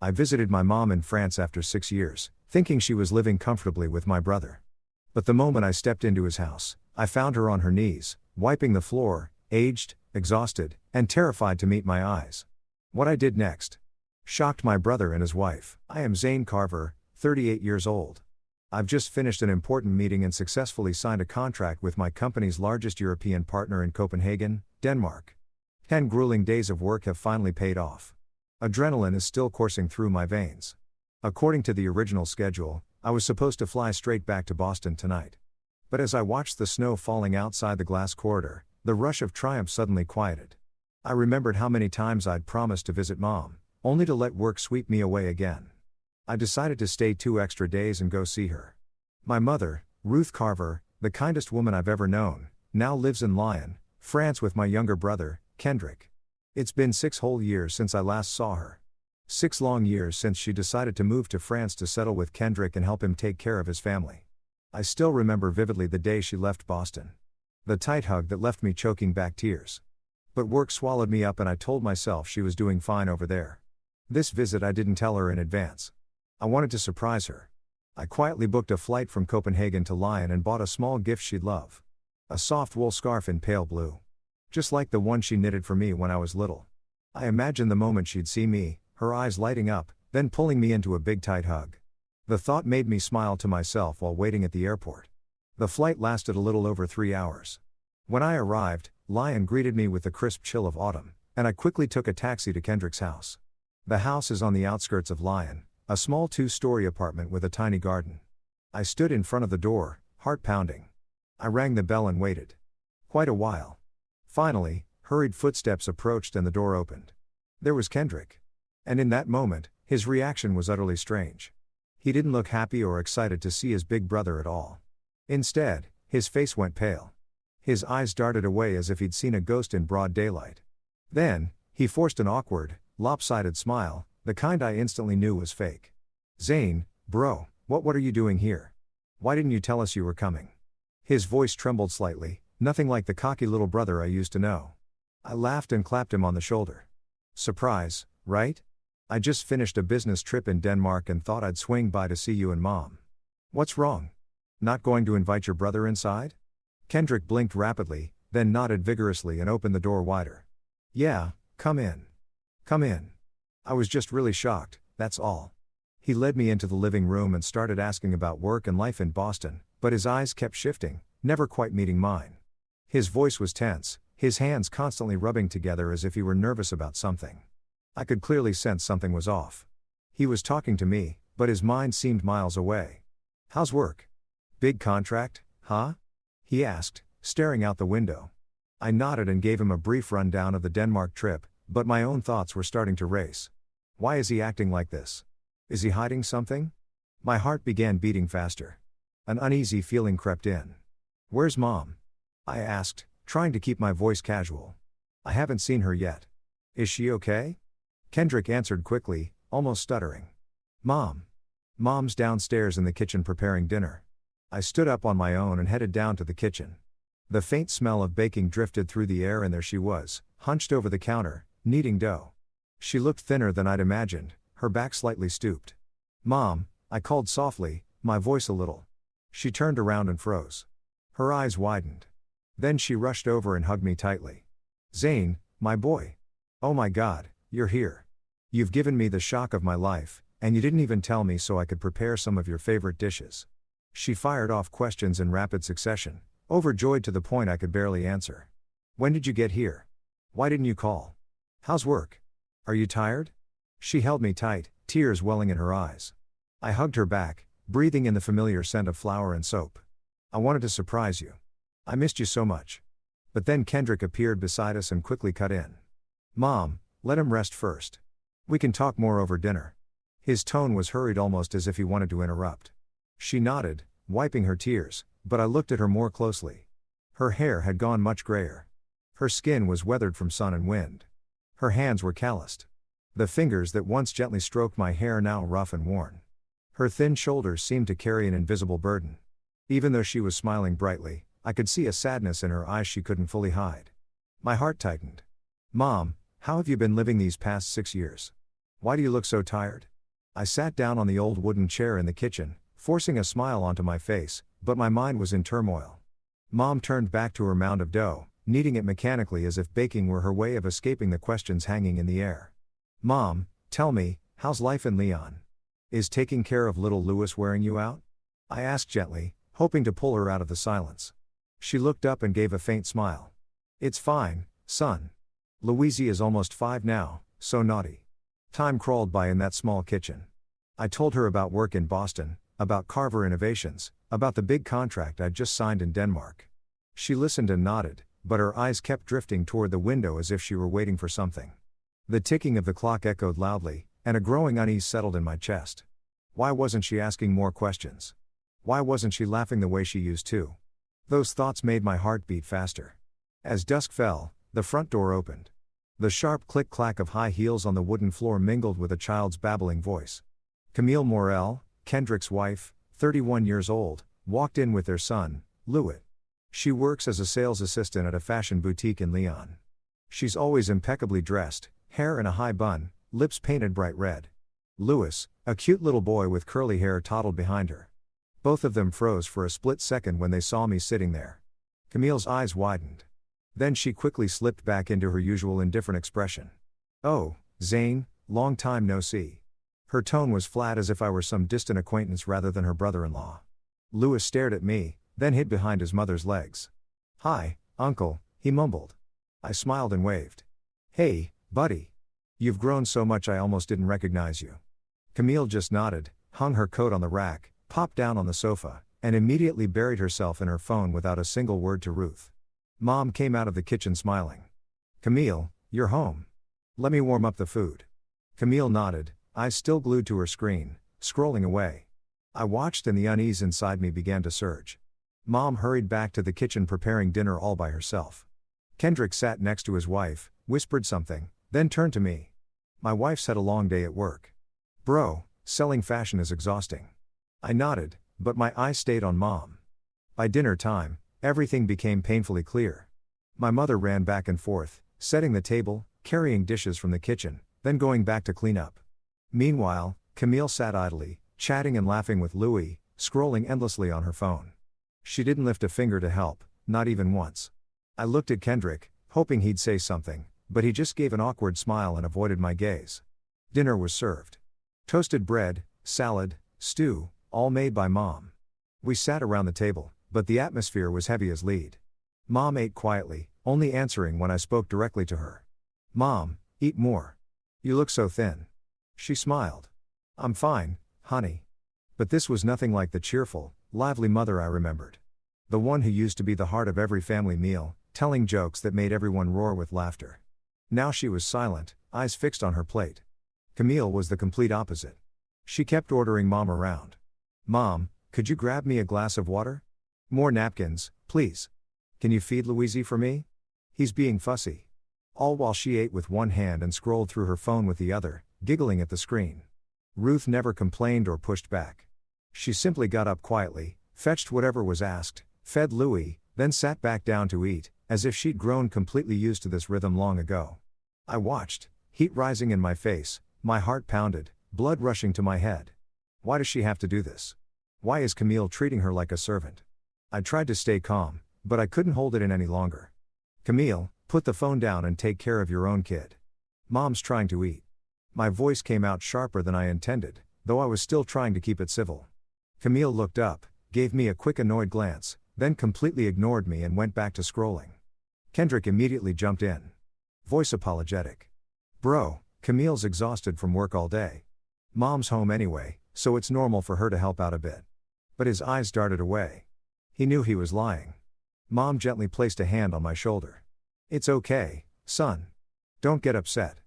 I visited my mom in France after 6 years, thinking she was living comfortably with my brother. But the moment I stepped into his house, I found her on her knees, wiping the floor, aged, exhausted, and terrified to meet my eyes. What I did next shocked my brother and his wife. I am Zane Carver, 38 years old. I've just finished an important meeting and successfully signed a contract with my company's largest European partner in Copenhagen, Denmark. 10 grueling days of work have finally paid off. Adrenaline is still coursing through my veins. According to the original schedule, I was supposed to fly straight back to Boston tonight. But as I watched the snow falling outside the glass corridor, the rush of triumph suddenly quieted. I remembered how many times I'd promised to visit Mom, only to let work sweep me away again. I decided to stay 2 extra days and go see her. My mother, Ruth Carver, the kindest woman I've ever known, now lives in Lyon, France with my younger brother, Kendrick. It's been 6 whole years since I last saw her. 6 long years since she decided to move to France to settle with Kendrick and help him take care of his family. I still remember vividly the day she left Boston. The tight hug that left me choking back tears. But work swallowed me up and I told myself she was doing fine over there. This visit I didn't tell her in advance. I wanted to surprise her. I quietly booked a flight from Copenhagen to Lyon and bought a small gift she'd love. A soft wool scarf in pale blue. Just like the one she knitted for me when I was little. I imagined the moment she'd see me, her eyes lighting up, then pulling me into a big tight hug. The thought made me smile to myself while waiting at the airport. The flight lasted a little over 3 hours. When I arrived, Lyon greeted me with the crisp chill of autumn, and I quickly took a taxi to Kendrick's house. The house is on the outskirts of Lyon, a small 2-story apartment with a tiny garden. I stood in front of the door, heart pounding. I rang the bell and waited. Quite a while. Finally, hurried footsteps approached and the door opened. There was Kendrick. And in that moment, his reaction was utterly strange. He didn't look happy or excited to see his big brother at all. Instead, his face went pale. His eyes darted away as if he'd seen a ghost in broad daylight. Then, he forced an awkward, lopsided smile, the kind I instantly knew was fake. "Zane, bro, what are you doing here? Why didn't you tell us you were coming?" His voice trembled slightly, nothing like the cocky little brother I used to know. I laughed and clapped him on the shoulder. "Surprise, right? I just finished a business trip in Denmark and thought I'd swing by to see you and Mom. What's wrong? Not going to invite your brother inside?" Kendrick blinked rapidly, then nodded vigorously and opened the door wider. "Yeah, come in. Come in. I was just really shocked, that's all." He led me into the living room and started asking about work and life in Boston, but his eyes kept shifting, never quite meeting mine. His voice was tense, his hands constantly rubbing together as if he were nervous about something. I could clearly sense something was off. He was talking to me, but his mind seemed miles away. "How's work? Big contract, huh?" he asked, staring out the window. I nodded and gave him a brief rundown of the Denmark trip, but my own thoughts were starting to race. Why is he acting like this? Is he hiding something? My heart began beating faster. An uneasy feeling crept in. "Where's Mom?" I asked, trying to keep my voice casual. "I haven't seen her yet. Is she okay?" Kendrick answered quickly, almost stuttering. Mom's downstairs in the kitchen preparing dinner." I stood up on my own and headed down to the kitchen. The faint smell of baking drifted through the air and there she was, hunched over the counter, kneading dough. She looked thinner than I'd imagined, her back slightly stooped. "Mom," I called softly, my voice a little. She turned around and froze. Her eyes widened. Then she rushed over and hugged me tightly. "Zane, my boy. Oh my God, you're here. You've given me the shock of my life, and you didn't even tell me so I could prepare some of your favorite dishes." She fired off questions in rapid succession, overjoyed to the point I could barely answer. "When did you get here? Why didn't you call? How's work? Are you tired?" She held me tight, tears welling in her eyes. I hugged her back, breathing in the familiar scent of flour and soap. "I wanted to surprise you. I missed you so much." But then Kendrick appeared beside us and quickly cut in. "Mom, let him rest first. We can talk more over dinner." His tone was hurried, almost as if he wanted to interrupt. She nodded, wiping her tears, but I looked at her more closely. Her hair had gone much grayer. Her skin was weathered from sun and wind. Her hands were calloused. The fingers that once gently stroked my hair now rough and worn. Her thin shoulders seemed to carry an invisible burden. Even though she was smiling brightly, I could see a sadness in her eyes she couldn't fully hide. My heart tightened. "Mom, how have you been living these past 6 years? Why do you look so tired?" I sat down on the old wooden chair in the kitchen, forcing a smile onto my face, but my mind was in turmoil. Mom turned back to her mound of dough, kneading it mechanically as if baking were her way of escaping the questions hanging in the air. Mom, tell me, how's life in Leon? Is taking care of little Louis wearing you out? I asked gently, hoping to pull her out of the silence. She looked up and gave a faint smile. It's fine, son. Louisie is almost 5 now, so naughty. Time crawled by in that small kitchen. I told her about work in Boston, about Carver Innovations, about the big contract I'd just signed in Denmark. She listened and nodded, but her eyes kept drifting toward the window as if she were waiting for something. The ticking of the clock echoed loudly, and a growing unease settled in my chest. Why wasn't she asking more questions? Why wasn't she laughing the way she used to? Those thoughts made my heart beat faster. As dusk fell, the front door opened. The sharp click-clack of high heels on the wooden floor mingled with a child's babbling voice. Camille Morel, Kendrick's wife, 31 years old, walked in with their son, Louis. She works as a sales assistant at a fashion boutique in Leon. She's always impeccably dressed, hair in a high bun, lips painted bright red. Louis, a cute little boy with curly hair, toddled behind her. Both of them froze for a split second when they saw me sitting there. Camille's eyes widened. Then she quickly slipped back into her usual indifferent expression. Oh, Zane, long time no see. Her tone was flat as if I were some distant acquaintance rather than her brother-in-law. Louis stared at me, then hid behind his mother's legs. Hi, uncle, he mumbled. I smiled and waved. Hey, buddy. You've grown so much I almost didn't recognize you. Camille just nodded, hung her coat on the rack, popped down on the sofa, and immediately buried herself in her phone without a single word to Ruth. Mom came out of the kitchen smiling. Camille, you're home. Let me warm up the food. Camille nodded, eyes still glued to her screen, scrolling away. I watched and the unease inside me began to surge. Mom hurried back to the kitchen preparing dinner all by herself. Kendrick sat next to his wife, whispered something, then turned to me. My wife's had a long day at work. Bro, selling fashion is exhausting. I nodded, but my eyes stayed on Mom. By dinner time, everything became painfully clear. My mother ran back and forth, setting the table, carrying dishes from the kitchen, then going back to clean up. Meanwhile, Camille sat idly, chatting and laughing with Louis, scrolling endlessly on her phone. She didn't lift a finger to help, not even once. I looked at Kendrick, hoping he'd say something, but he just gave an awkward smile and avoided my gaze. Dinner was served. Toasted bread, salad, stew, all made by Mom. We sat around the table, but the atmosphere was heavy as lead. Mom ate quietly, only answering when I spoke directly to her. Mom, eat more. You look so thin. She smiled. I'm fine, honey. But this was nothing like the cheerful, lively mother I remembered. The one who used to be the heart of every family meal, telling jokes that made everyone roar with laughter. Now she was silent, eyes fixed on her plate. Camille was the complete opposite. She kept ordering Mom around. Mom, could you grab me a glass of water? More napkins, please. Can you feed Louisie for me? He's being fussy. All while she ate with one hand and scrolled through her phone with the other, giggling at the screen. Ruth never complained or pushed back. She simply got up quietly, fetched whatever was asked, fed Louis, then sat back down to eat, as if she'd grown completely used to this rhythm long ago. I watched, heat rising in my face, my heart pounded, blood rushing to my head. Why does she have to do this? Why is Camille treating her like a servant? I tried to stay calm, but I couldn't hold it in any longer. Camille, put the phone down and take care of your own kid. Mom's trying to eat. My voice came out sharper than I intended, though I was still trying to keep it civil. Camille looked up, gave me a quick annoyed glance, then completely ignored me and went back to scrolling. Kendrick immediately jumped in. Voice apologetic. Bro, Camille's exhausted from work all day. Mom's home anyway, so it's normal for her to help out a bit. But his eyes darted away. He knew he was lying. Mom gently placed a hand on my shoulder. It's okay, son. Don't get upset.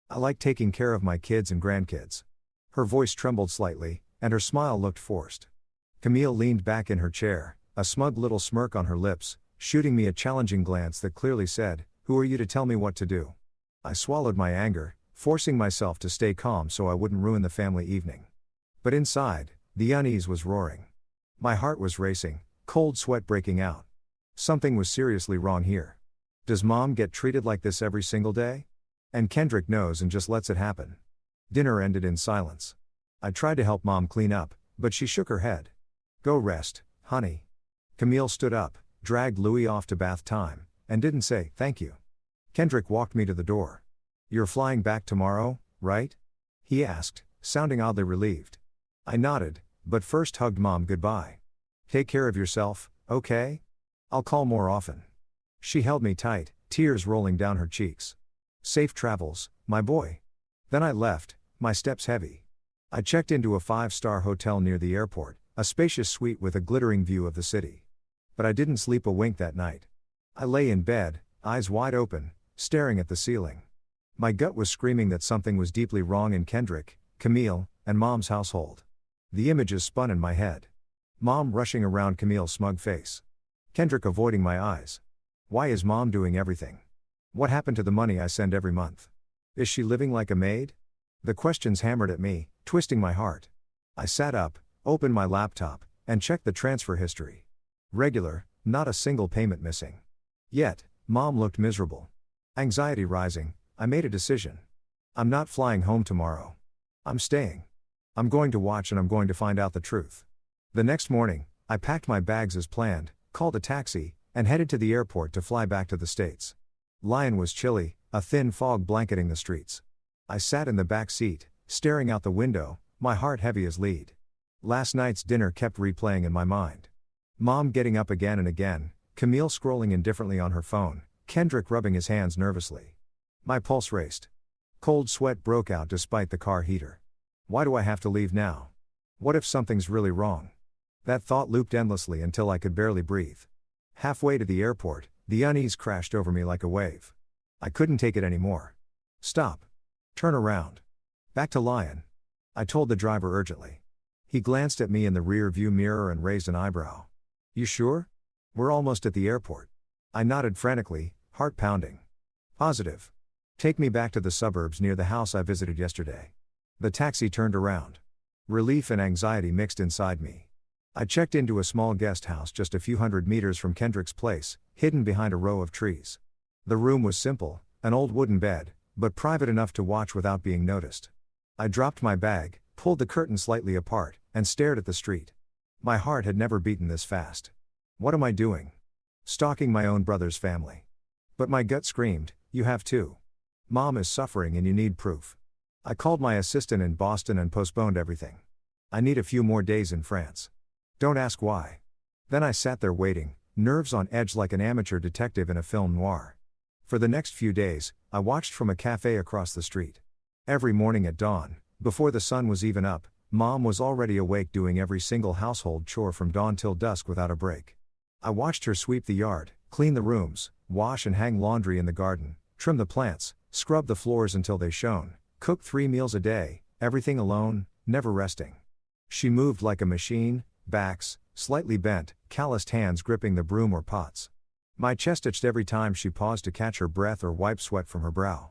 I like taking care of my kids and grandkids. Her voice trembled slightly, and her smile looked forced. Camille leaned back in her chair, a smug little smirk on her lips, shooting me a challenging glance that clearly said, "Who are you to tell me what to do?" I swallowed my anger, forcing myself to stay calm so I wouldn't ruin the family evening. But inside, the unease was roaring. My heart was racing, cold sweat breaking out. Something was seriously wrong here. Does Mom get treated like this every single day? And Kendrick knows and just lets it happen. Dinner ended in silence. I tried to help Mom clean up, but she shook her head. Go rest, honey. Camille stood up, dragged Louis off to bath time, and didn't say, thank you. Kendrick walked me to the door. You're flying back tomorrow, right? He asked, sounding oddly relieved. I nodded, but first hugged Mom goodbye. Take care of yourself, okay? I'll call more often. She held me tight, tears rolling down her cheeks. Safe travels, my boy. Then I left, my steps heavy. I checked into a 5-star hotel near the airport, a spacious suite with a glittering view of the city. But I didn't sleep a wink that night. I lay in bed, eyes wide open, staring at the ceiling. My gut was screaming that something was deeply wrong in Kendrick, Camille, and Mom's household. The images spun in my head. Mom rushing around Camille's smug face. Kendrick avoiding my eyes. Why is Mom doing everything? What happened to the money I send every month? Is she living like a maid? The questions hammered at me, twisting my heart. I sat up, opened my laptop, and checked the transfer history. Regular, not a single payment missing. Yet, Mom looked miserable. Anxiety rising, I made a decision. I'm not flying home tomorrow. I'm staying. I'm going to watch and I'm going to find out the truth. The next morning, I packed my bags as planned, called a taxi, and headed to the airport to fly back to the States. Lyon was chilly, a thin fog blanketing the streets. I sat in the back seat, staring out the window, my heart heavy as lead. Last night's dinner kept replaying in my mind. Mom getting up again and again, Camille scrolling indifferently on her phone, Kendrick rubbing his hands nervously. My pulse raced. Cold sweat broke out despite the car heater. Why do I have to leave now? What if something's really wrong? That thought looped endlessly until I could barely breathe. Halfway to the airport, the unease crashed over me like a wave. I couldn't take it anymore. Stop. Turn around. Back to Lyon. I told the driver urgently. He glanced at me in the rear view mirror and raised an eyebrow. You sure? We're almost at the airport. I nodded frantically, heart pounding. Positive. Take me back to the suburbs near the house I visited yesterday. The taxi turned around. Relief and anxiety mixed inside me. I checked into a small guest house just a few hundred meters from Kendrick's place, hidden behind a row of trees. The room was simple, an old wooden bed, but private enough to watch without being noticed. I dropped my bag, pulled the curtain slightly apart, and stared at the street. My heart had never beaten this fast. What am I doing? Stalking my own brother's family. But my gut screamed, you have too. Mom is suffering and you need proof. I called my assistant in Boston and postponed everything. I need a few more days in France. Don't ask why. Then I sat there waiting, nerves on edge like an amateur detective in a film noir. For the next few days, I watched from a cafe across the street. Every morning at dawn, before the sun was even up, Mom was already awake doing every single household chore from dawn till dusk without a break. I watched her sweep the yard, clean the rooms, wash and hang laundry in the garden, trim the plants, scrub the floors until they shone, cook 3 meals a day, everything alone, never resting. She moved like a machine, backs, slightly bent, calloused hands gripping the broom or pots. My chest itched every time she paused to catch her breath or wipe sweat from her brow.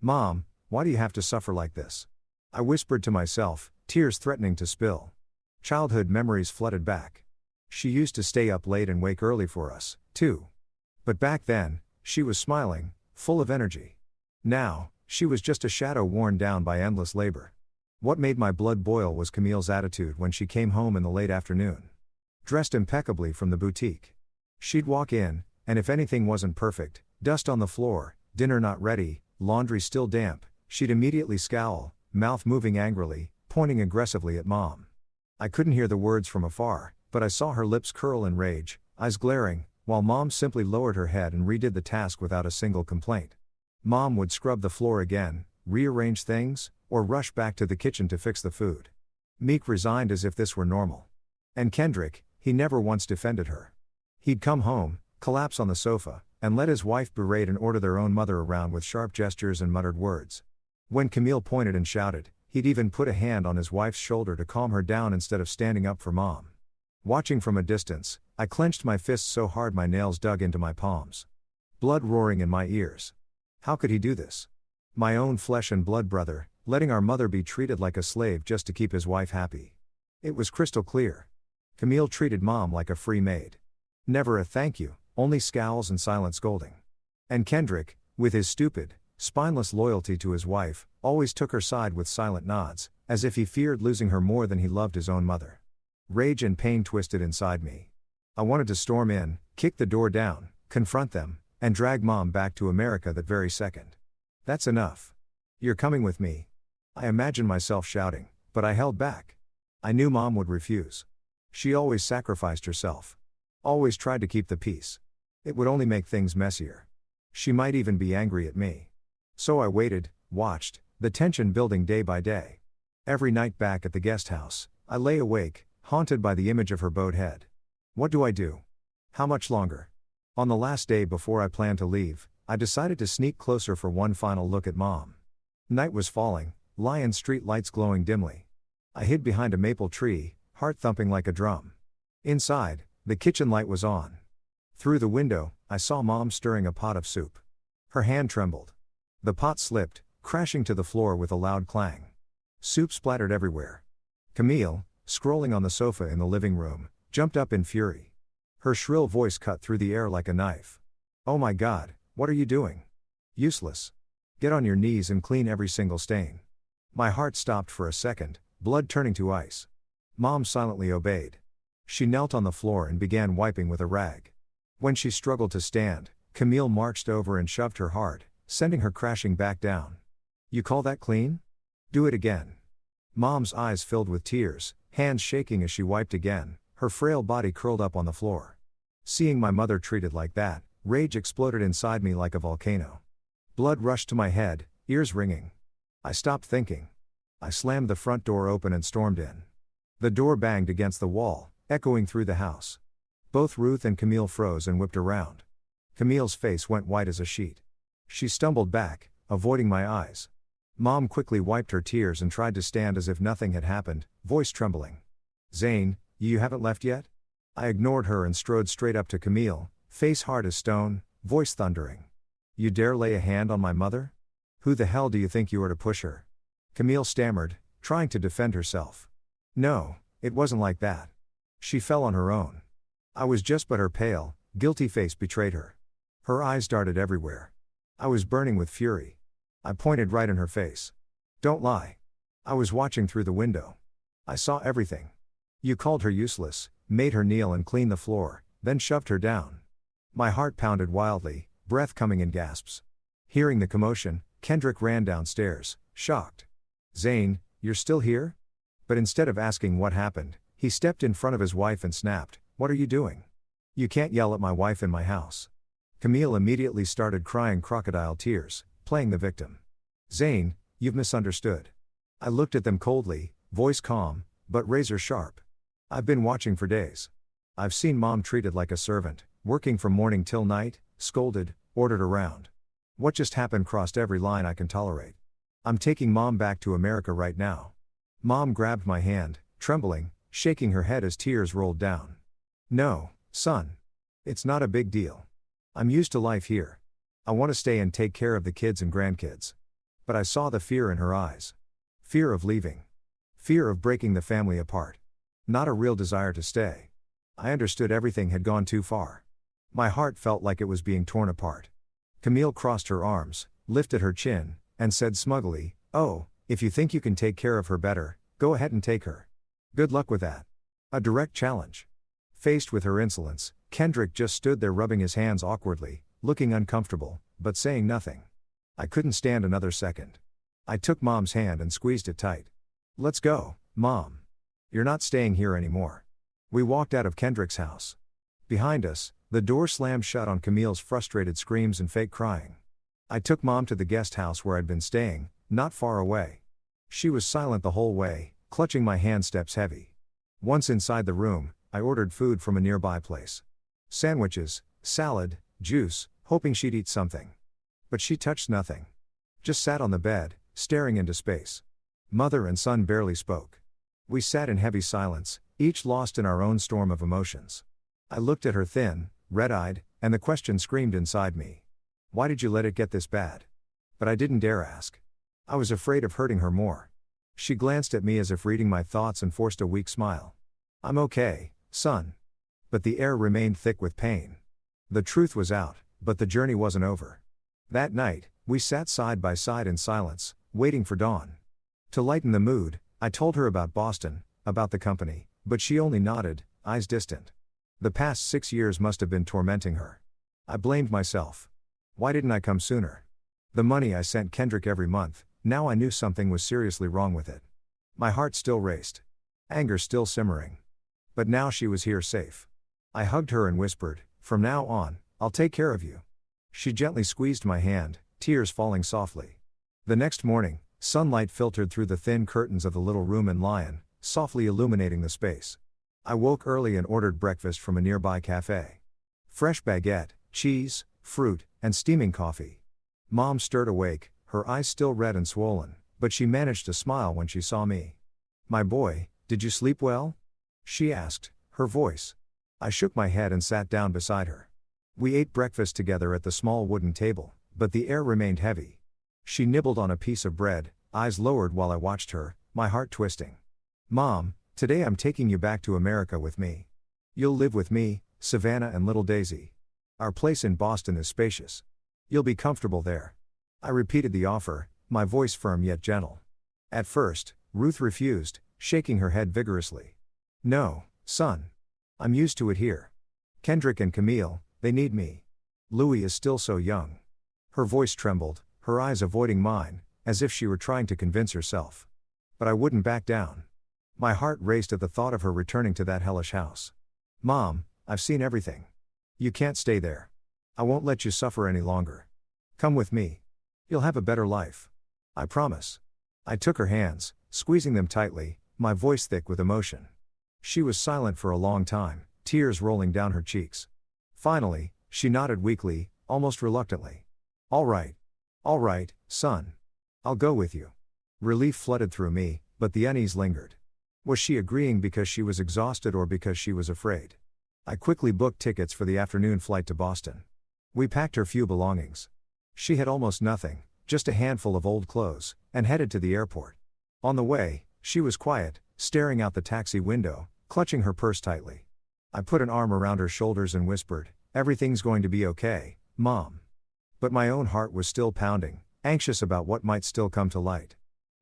Mom, why do you have to suffer like this? I whispered to myself, tears threatening to spill. Childhood memories flooded back. She used to stay up late and wake early for us, too. But back then, she was smiling, full of energy. Now, she was just a shadow worn down by endless labor. What made my blood boil was Camille's attitude when she came home in the late afternoon. Dressed impeccably from the boutique. She'd walk in, and if anything wasn't perfect, dust on the floor, dinner not ready, laundry still damp, she'd immediately scowl, mouth moving angrily, pointing aggressively at Mom. I couldn't hear the words from afar, but I saw her lips curl in rage, eyes glaring, while Mom simply lowered her head and redid the task without a single complaint. Mom would scrub the floor again, rearrange things, or rush back to the kitchen to fix the food. Meek resigned as if this were normal. And Kendrick, he never once defended her. He'd come home, collapse on the sofa, and let his wife berate and order their own mother around with sharp gestures and muttered words. When Camille pointed and shouted, he'd even put a hand on his wife's shoulder to calm her down instead of standing up for Mom. Watching from a distance, I clenched my fists so hard my nails dug into my palms. Blood roaring in my ears. How could he do this? My own flesh and blood brother, letting our mother be treated like a slave just to keep his wife happy. It was crystal clear. Camille treated Mom like a free maid. Never a thank you, only scowls and silent scolding. And Kendrick, with his stupid, Spineless loyalty to his wife, always took her side with silent nods, as if he feared losing her more than he loved his own mother. Rage and pain twisted inside me. I wanted to storm in, kick the door down, confront them, and drag Mom back to America that very second. That's enough. You're coming with me. I imagined myself shouting, but I held back. I knew Mom would refuse. She always sacrificed herself. Always tried to keep the peace. It would only make things messier. She might even be angry at me. So I waited, watched, the tension building day by day. Every night back at the guest house, I lay awake, haunted by the image of her bowed head. What do I do? How much longer? On the last day before I planned to leave, I decided to sneak closer for one final look at Mom. Night was falling, Lyon street lights glowing dimly. I hid behind a maple tree, heart thumping like a drum. Inside, the kitchen light was on. Through the window, I saw Mom stirring a pot of soup. Her hand trembled. The pot slipped, crashing to the floor with a loud clang. Soup splattered everywhere. Camille, scrolling on the sofa in the living room, jumped up in fury. Her shrill voice cut through the air like a knife. "Oh my God, what are you doing? Useless. Get on your knees and clean every single stain." My heart stopped for a second, blood turning to ice. Mom silently obeyed. She knelt on the floor and began wiping with a rag. When she struggled to stand, Camille marched over and shoved her hard, sending her crashing back down. "You call that clean? Do it again." Mom's eyes filled with tears, hands shaking as she wiped again, her frail body curled up on the floor. Seeing my mother treated like that, rage exploded inside me like a volcano. Blood rushed to my head, ears ringing. I stopped thinking. I slammed the front door open and stormed in. The door banged against the wall, echoing through the house. Both Ruth and Camille froze and whipped around. Camille's face went white as a sheet. She stumbled back, avoiding my eyes. Mom quickly wiped her tears and tried to stand as if nothing had happened, voice trembling. "Zane, you haven't left yet?" I ignored her and strode straight up to Camille, face hard as stone, voice thundering. "You dare lay a hand on my mother? Who the hell do you think you are to push her?" Camille stammered, trying to defend herself. "No, it wasn't like that. She fell on her own. I was just but her pale, guilty face betrayed her." Her eyes darted everywhere. I was burning with fury. I pointed right in her face. "Don't lie. I was watching through the window. I saw everything. You called her useless, made her kneel and clean the floor, then shoved her down." My heart pounded wildly, breath coming in gasps. Hearing the commotion, Kendrick ran downstairs, shocked. "Zane, you're still here?" But instead of asking what happened, he stepped in front of his wife and snapped, "What are you doing? You can't yell at my wife in my house." Camille immediately started crying crocodile tears, playing the victim. "Zane, you've misunderstood." I looked at them coldly, voice calm, but razor sharp. "I've been watching for days. I've seen Mom treated like a servant, working from morning till night, scolded, ordered around. What just happened crossed every line I can tolerate. I'm taking Mom back to America right now." Mom grabbed my hand, trembling, shaking her head as tears rolled down. "No, son. It's not a big deal. I'm used to life here. I want to stay and take care of the kids and grandkids." But I saw the fear in her eyes. Fear of leaving. Fear of breaking the family apart. Not a real desire to stay. I understood everything had gone too far. My heart felt like it was being torn apart. Camille crossed her arms, lifted her chin, and said smugly, "Oh, if you think you can take care of her better, go ahead and take her. Good luck with that." A direct challenge. Faced with her insolence, Kendrick just stood there rubbing his hands awkwardly, looking uncomfortable, but saying nothing. I couldn't stand another second. I took Mom's hand and squeezed it tight. "Let's go, Mom. You're not staying here anymore." We walked out of Kendrick's house. Behind us, the door slammed shut on Camille's frustrated screams and fake crying. I took Mom to the guest house where I'd been staying, not far away. She was silent the whole way, clutching my hand steps heavy. Once inside the room, I ordered food from a nearby place. Sandwiches, salad, juice, hoping she'd eat something. But she touched nothing. Just sat on the bed, staring into space. Mother and son barely spoke. We sat in heavy silence, each lost in our own storm of emotions. I looked at her thin, red-eyed, and the question screamed inside me. Why did you let it get this bad? But I didn't dare ask. I was afraid of hurting her more. She glanced at me as if reading my thoughts and forced a weak smile. "I'm okay, son." But the air remained thick with pain. The truth was out, but the journey wasn't over. That night, We sat side by side in silence, waiting for dawn. To lighten the mood, I told her about Boston, about the company, but she only nodded, eyes distant. The past 6 years must have been tormenting her. I blamed myself. Why didn't I come sooner? The money I sent Kendrick every month, now I knew something was seriously wrong with it. My heart still raced. Anger still simmering. But now she was here safe. I hugged her and whispered, "From now on, I'll take care of you." She gently squeezed my hand, tears falling softly. The next morning, sunlight filtered through the thin curtains of the little room in Lyon, softly illuminating the space. I woke early and ordered breakfast from a nearby cafe. Fresh baguette, cheese, fruit, and steaming coffee. Mom stirred awake, her eyes still red and swollen, but she managed to smile when she saw me. "My boy, did you sleep well?" she asked, her voice. I shook my head and sat down beside her. We ate breakfast together at the small wooden table, but the air remained heavy. She nibbled on a piece of bread, eyes lowered while I watched her, my heart twisting. "Mom, today I'm taking you back to America with me. You'll live with me, Savannah and little Daisy. Our place in Boston is spacious. You'll be comfortable there." I repeated the offer, my voice firm yet gentle. At first, Ruth refused, shaking her head vigorously. "No, son. I'm used to it here. Kendrick and Camille, they need me. Louis is still so young." Her voice trembled, her eyes avoiding mine, as if she were trying to convince herself. But I wouldn't back down. My heart raced at the thought of her returning to that hellish house. "Mom, I've seen everything. You can't stay there. I won't let you suffer any longer. Come with me. You'll have a better life. I promise." I took her hands, squeezing them tightly, my voice thick with emotion. She was silent for a long time, tears rolling down her cheeks. Finally, she nodded weakly, almost reluctantly. All right, son. I'll go with you." Relief flooded through me, but the unease lingered. Was she agreeing because she was exhausted or because she was afraid? I quickly booked tickets for the afternoon flight to Boston. We packed her few belongings. She had almost nothing, just a handful of old clothes, and headed to the airport. On the way, she was quiet, staring out the taxi window, clutching her purse tightly. I put an arm around her shoulders and whispered, "Everything's going to be okay, Mom." But my own heart was still pounding, anxious about what might still come to light.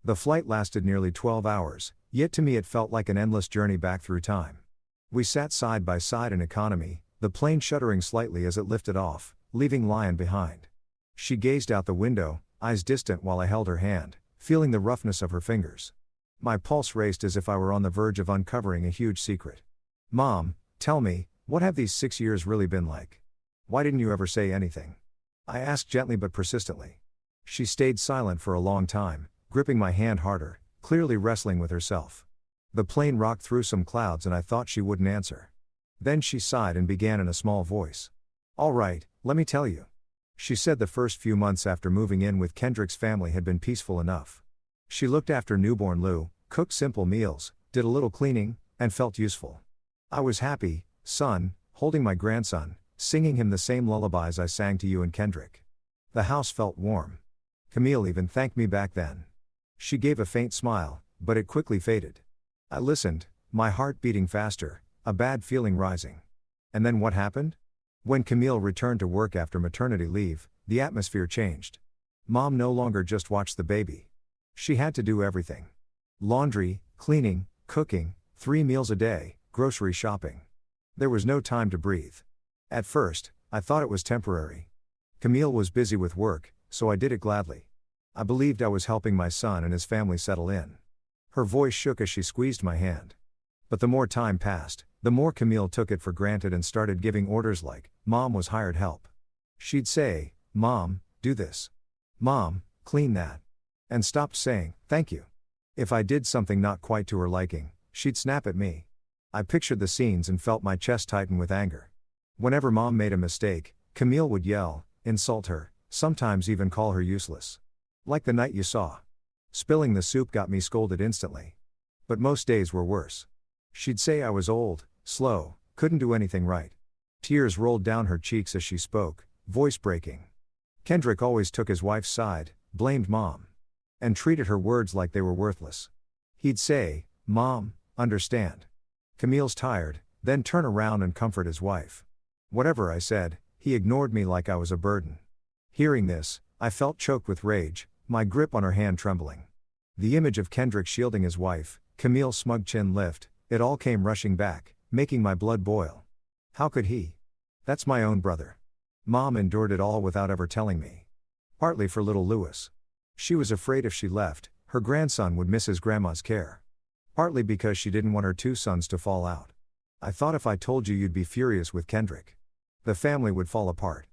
The flight lasted nearly 12 hours, yet to me it felt like an endless journey back through time. We sat side by side in economy, the plane shuddering slightly as it lifted off, leaving Lyon behind. She gazed out the window, eyes distant while I held her hand, feeling the roughness of her fingers. My pulse raced as if I were on the verge of uncovering a huge secret. "Mom, tell me, what have these 6 years really been like? Why didn't you ever say anything?" I asked gently but persistently. She stayed silent for a long time, gripping my hand harder, clearly wrestling with herself. The plane rocked through some clouds and I thought she wouldn't answer. Then she sighed and began in a small voice. "All right, let me tell you." She said the first few months after moving in with Kendrick's family had been peaceful enough. She looked after newborn Lou, cooked simple meals, did a little cleaning, and felt useful. "I was happy, son, holding my grandson, singing him the same lullabies I sang to you and Kendrick. The house felt warm. Camille even thanked me back then." She gave a faint smile, but it quickly faded. I listened, my heart beating faster, a bad feeling rising. And then what happened? When Camille returned to work after maternity leave, the atmosphere changed. Mom no longer just watched the baby. She had to do everything. Laundry, cleaning, cooking, 3 meals a day, grocery shopping. There was no time to breathe. At first, I thought it was temporary. Camille was busy with work, so I did it gladly. I believed I was helping my son and his family settle in. Her voice shook as she squeezed my hand. But the more time passed, the more Camille took it for granted and started giving orders like, Mom was hired help. She'd say, "Mom, do this. Mom, clean that." And stopped saying, "Thank you." If I did something not quite to her liking, she'd snap at me. I pictured the scenes and felt my chest tighten with anger. Whenever Mom made a mistake, Camille would yell, insult her, sometimes even call her useless. Like the night you saw. Spilling the soup got me scolded instantly. But most days were worse. She'd say I was old, slow, couldn't do anything right. Tears rolled down her cheeks as she spoke, voice breaking. Kendrick always took his wife's side, blamed Mom. And treated her words like they were worthless. He'd say, "Mom, understand. Camille's tired," then turn around and comfort his wife. Whatever I said, he ignored me like I was a burden. Hearing this, I felt choked with rage, my grip on her hand trembling. The image of Kendrick shielding his wife, Camille's smug chin lift, it all came rushing back, making my blood boil. How could he? That's my own brother. Mom endured it all without ever telling me. Partly for little Louis. She was afraid if she left, her grandson would miss his grandma's care. Partly because she didn't want her two sons to fall out. I thought if I told you you'd be furious with Kendrick. The family would fall apart.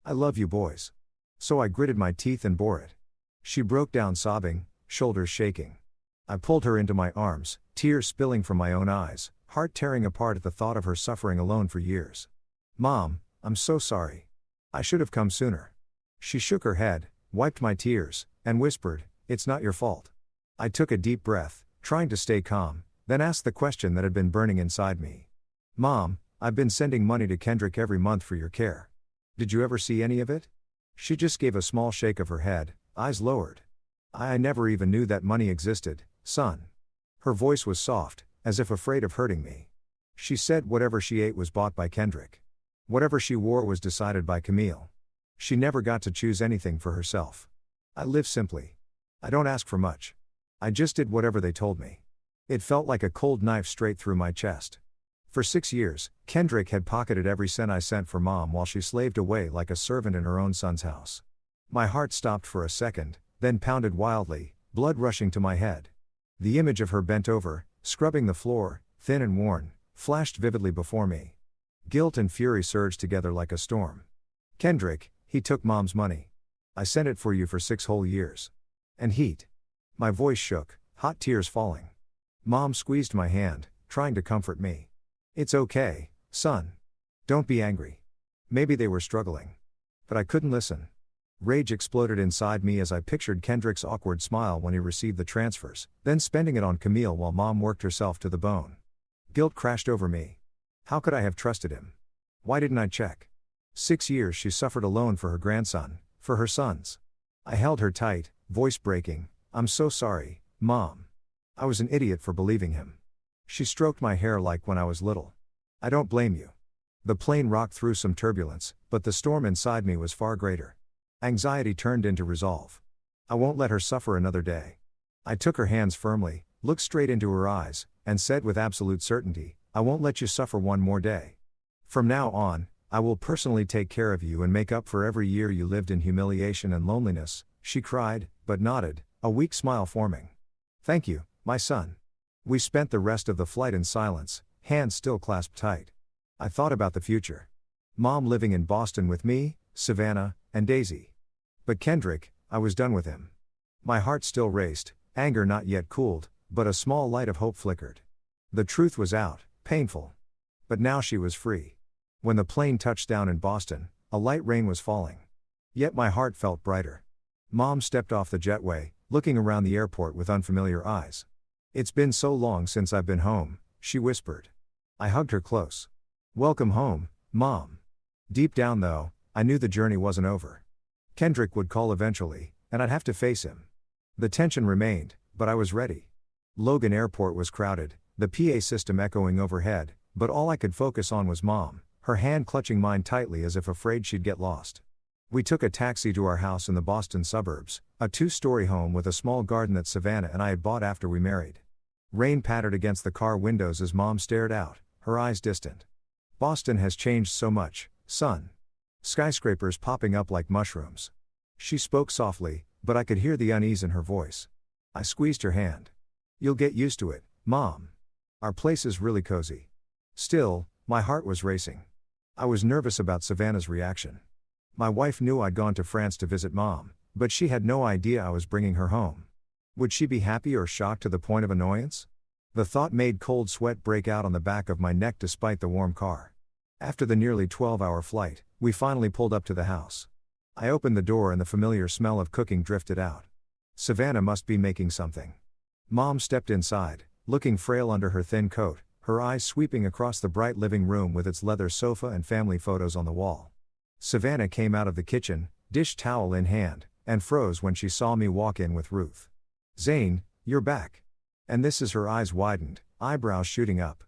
I love you boys. So I gritted my teeth and bore it. She broke down sobbing, shoulders shaking. I pulled her into my arms, tears spilling from my own eyes, heart tearing apart at the thought of her suffering alone for years. Mom, I'm so sorry. I should have come sooner. She shook her head, wiped my tears, and whispered, "It's not your fault." I took a deep breath, trying to stay calm, then asked the question that had been burning inside me. Mom, I've been sending money to Kendrick every month for your care. Did you ever see any of it? She just gave a small shake of her head, eyes lowered. I never even knew that money existed, son. Her voice was soft, as if afraid of hurting me. She said whatever she ate was bought by Kendrick. Whatever she wore was decided by Camille. She never got to choose anything for herself. I live simply. I don't ask for much. I just did whatever they told me. It felt like a cold knife straight through my chest. For 6 years, Kendrick had pocketed every cent I sent for Mom while she slaved away like a servant in her own son's house. My heart stopped for a second, then pounded wildly, blood rushing to my head. The image of her bent over, scrubbing the floor, thin and worn, flashed vividly before me. Guilt and fury surged together like a storm. Kendrick, he took Mom's money. I sent it for you for 6 whole years. And heat. My voice shook, hot tears falling. Mom squeezed my hand, trying to comfort me. It's okay, son. Don't be angry. Maybe they were struggling. But I couldn't listen. Rage exploded inside me as I pictured Kendrick's awkward smile when he received the transfers, then spending it on Camille while Mom worked herself to the bone. Guilt crashed over me. How could I have trusted him? Why didn't I check? 6 years she suffered alone for her grandson, for her sons. I held her tight, voice breaking. I'm so sorry, Mom. I was an idiot for believing him. She stroked my hair like when I was little. I don't blame you. The plane rocked through some turbulence, but the storm inside me was far greater. Anxiety turned into resolve. I won't let her suffer another day. I took her hands firmly, looked straight into her eyes, and said with absolute certainty, I won't let you suffer one more day. From now on, I will personally take care of you and make up for every year you lived in humiliation and loneliness, she cried, but nodded, a weak smile forming. Thank you, my son. We spent the rest of the flight in silence, hands still clasped tight. I thought about the future. Mom living in Boston with me, Savannah, and Daisy. But Kendrick, I was done with him. My heart still raced, anger not yet cooled, but a small light of hope flickered. The truth was out, painful. But now she was free. When the plane touched down in Boston, a light rain was falling. Yet my heart felt brighter. Mom stepped off the jetway, looking around the airport with unfamiliar eyes. It's been so long since I've been home, she whispered. I hugged her close. Welcome home, Mom. Deep down though, I knew the journey wasn't over. Kendrick would call eventually, and I'd have to face him. The tension remained, but I was ready. Logan Airport was crowded, the PA system echoing overhead, but all I could focus on was Mom, her hand clutching mine tightly as if afraid she'd get lost. We took a taxi to our house in the Boston suburbs, a 2-story home with a small garden that Savannah and I had bought after we married. Rain pattered against the car windows as Mom stared out, her eyes distant. Boston has changed so much, son. Skyscrapers popping up like mushrooms. She spoke softly, but I could hear the unease in her voice. I squeezed her hand. You'll get used to it, Mom. Our place is really cozy. Still, my heart was racing. I was nervous about Savannah's reaction. My wife knew I'd gone to France to visit Mom, but she had no idea I was bringing her home. Would she be happy or shocked to the point of annoyance? The thought made cold sweat break out on the back of my neck despite the warm car. After the nearly 12-hour flight, we finally pulled up to the house. I opened the door and the familiar smell of cooking drifted out. Savannah must be making something. Mom stepped inside, looking frail under her thin coat, her eyes sweeping across the bright living room with its leather sofa and family photos on the wall. Savannah came out of the kitchen, dish towel in hand, and froze when she saw me walk in with Ruth. Zane, you're back. And this as her eyes widened, eyebrows shooting up.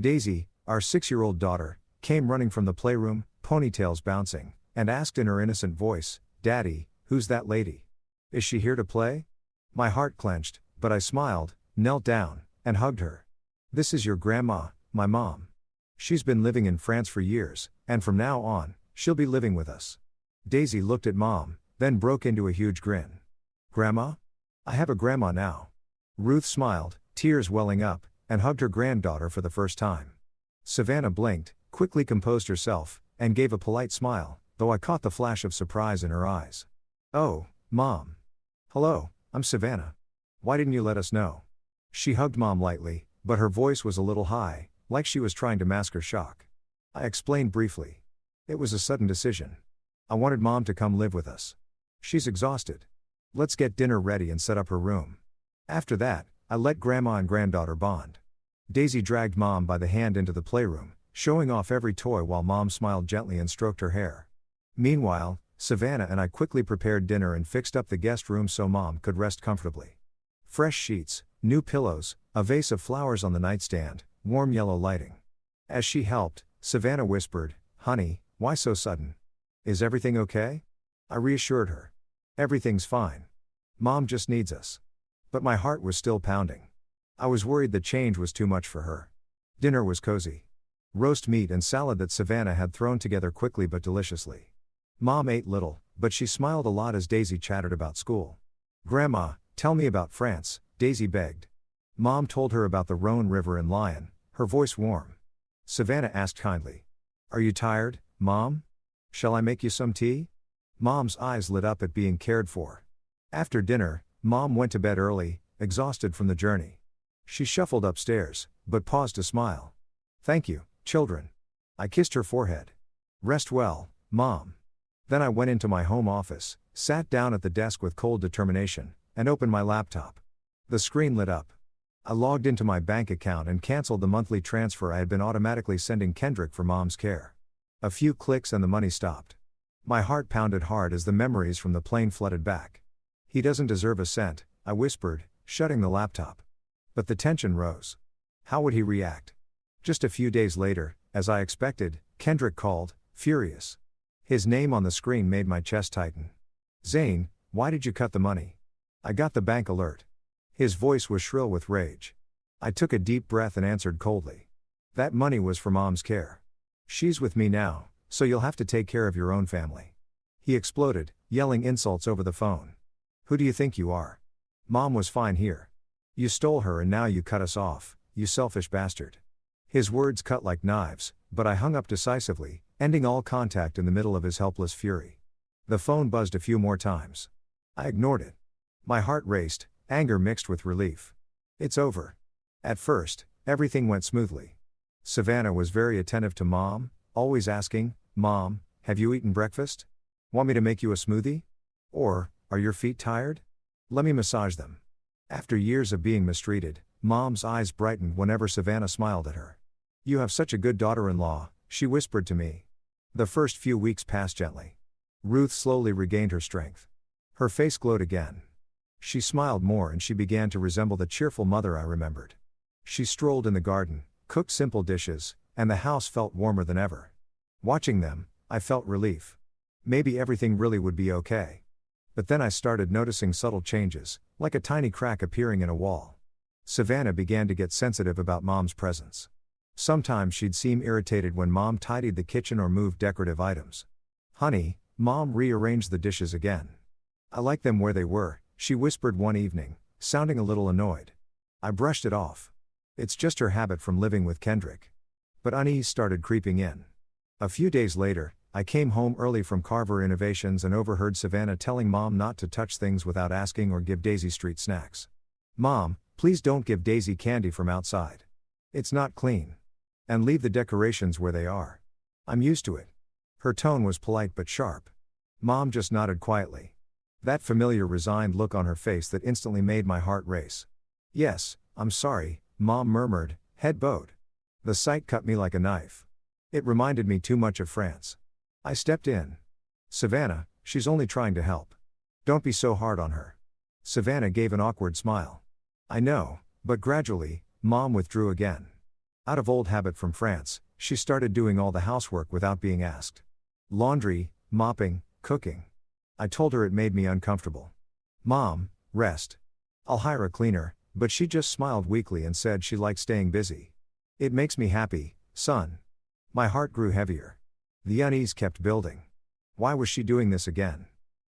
Daisy, our 6-year-old daughter, came running from the playroom, ponytails bouncing, and asked in her innocent voice, Daddy, Who's that lady? Is she here to play? My heart clenched, but I smiled, knelt down, and hugged her. This is your grandma, my mom. She's been living in France for years, and from now on, she'll be living with us. Daisy looked at Mom, then broke into a huge grin. Grandma? I have a grandma now. Ruth smiled, tears welling up, and hugged her granddaughter for the first time. Savannah blinked, quickly composed herself, and gave a polite smile, though I caught the flash of surprise in her eyes. Oh, Mom. Hello, I'm Savannah. Why didn't you let us know? She hugged Mom lightly, but her voice was a little high, like she was trying to mask her shock. I explained briefly. It was a sudden decision. I wanted Mom to come live with us. She's exhausted. Let's get dinner ready and set up her room. After that, I let Grandma and granddaughter bond. Daisy dragged Mom by the hand into the playroom, showing off every toy while Mom smiled gently and stroked her hair. Meanwhile, Savannah and I quickly prepared dinner and fixed up the guest room so Mom could rest comfortably. Fresh sheets, new pillows, a vase of flowers on the nightstand, warm yellow lighting. As she helped, Savannah whispered, "Honey, why so sudden? Is everything okay?" I reassured her. "Everything's fine. Mom just needs us." But my heart was still pounding. I was worried the change was too much for her. Dinner was cozy. Roast meat and salad that Savannah had thrown together quickly but deliciously. Mom ate little, but she smiled a lot as Daisy chattered about school. "Grandma, tell me about France," Daisy begged. Mom told her about the Rhone River and Lyon, her voice warm. Savannah asked kindly, "Are you tired, Mom? Shall I make you some tea?" Mom's eyes lit up at being cared for. After dinner, Mom went to bed early, exhausted from the journey. She shuffled upstairs, but paused to smile. "Thank you, children." I kissed her forehead. "Rest well, Mom." Then I went into my home office, sat down at the desk with cold determination, and opened my laptop. The screen lit up. I logged into my bank account and canceled the monthly transfer I had been automatically sending Kendrick for Mom's care. A few clicks and the money stopped. My heart pounded hard as the memories from the plane flooded back. "He doesn't deserve a cent," I whispered, shutting the laptop. But the tension rose. How would he react? Just a few days later, as I expected, Kendrick called, furious. His name on the screen made my chest tighten. "Zane, why did you cut the money?" I got the bank alert. His voice was shrill with rage. I took a deep breath and answered coldly. "That money was for Mom's care. She's with me now, so you'll have to take care of your own family." He exploded, yelling insults over the phone. "Who do you think you are? Mom was fine here. You stole her and now you cut us off, you selfish bastard." His words cut like knives, but I hung up decisively, ending all contact in the middle of his helpless fury. The phone buzzed a few more times. I ignored it. My heart raced, anger mixed with relief. It's over. At first, everything went smoothly. Savannah was very attentive to Mom, always asking, "Mom, have you eaten breakfast? Want me to make you a smoothie? Or, are your feet tired? Let me massage them." After years of being mistreated, Mom's eyes brightened whenever Savannah smiled at her. "You have such a good daughter-in-law," she whispered to me. The first few weeks passed gently. Ruth slowly regained her strength. Her face glowed again. She smiled more and she began to resemble the cheerful mother I remembered. She strolled in the garden, cooked simple dishes, and the house felt warmer than ever. Watching them, I felt relief. Maybe everything really would be okay. But then I started noticing subtle changes, like a tiny crack appearing in a wall. Savannah began to get sensitive about Mom's presence. Sometimes she'd seem irritated when Mom tidied the kitchen or moved decorative items. "Honey, Mom rearranged the dishes again. I like them where they were," she whispered one evening, sounding a little annoyed. I brushed it off. It's just her habit from living with Kendrick. But unease started creeping in. A few days later, I came home early from Carver Innovations and overheard Savannah telling Mom not to touch things without asking or give Daisy street snacks. "Mom, please don't give Daisy candy from outside. It's not clean. And leave the decorations where they are." "I'm used to it." Her tone was polite but sharp. Mom just nodded quietly. That familiar resigned look on her face that instantly made my heart race. "Yes, I'm sorry," Mom murmured, head bowed. The sight cut me like a knife. It reminded me too much of France. I stepped in. "Savannah, she's only trying to help. Don't be so hard on her." Savannah gave an awkward smile. "I know, but gradually," Mom withdrew again. Out of old habit from France, she started doing all the housework without being asked. Laundry, mopping, cooking. I told her it made me uncomfortable. Mom, rest. I'll hire a cleaner, but she just smiled weakly and said she liked staying busy. It makes me happy, son. My heart grew heavier. The unease kept building. Why was she doing this again?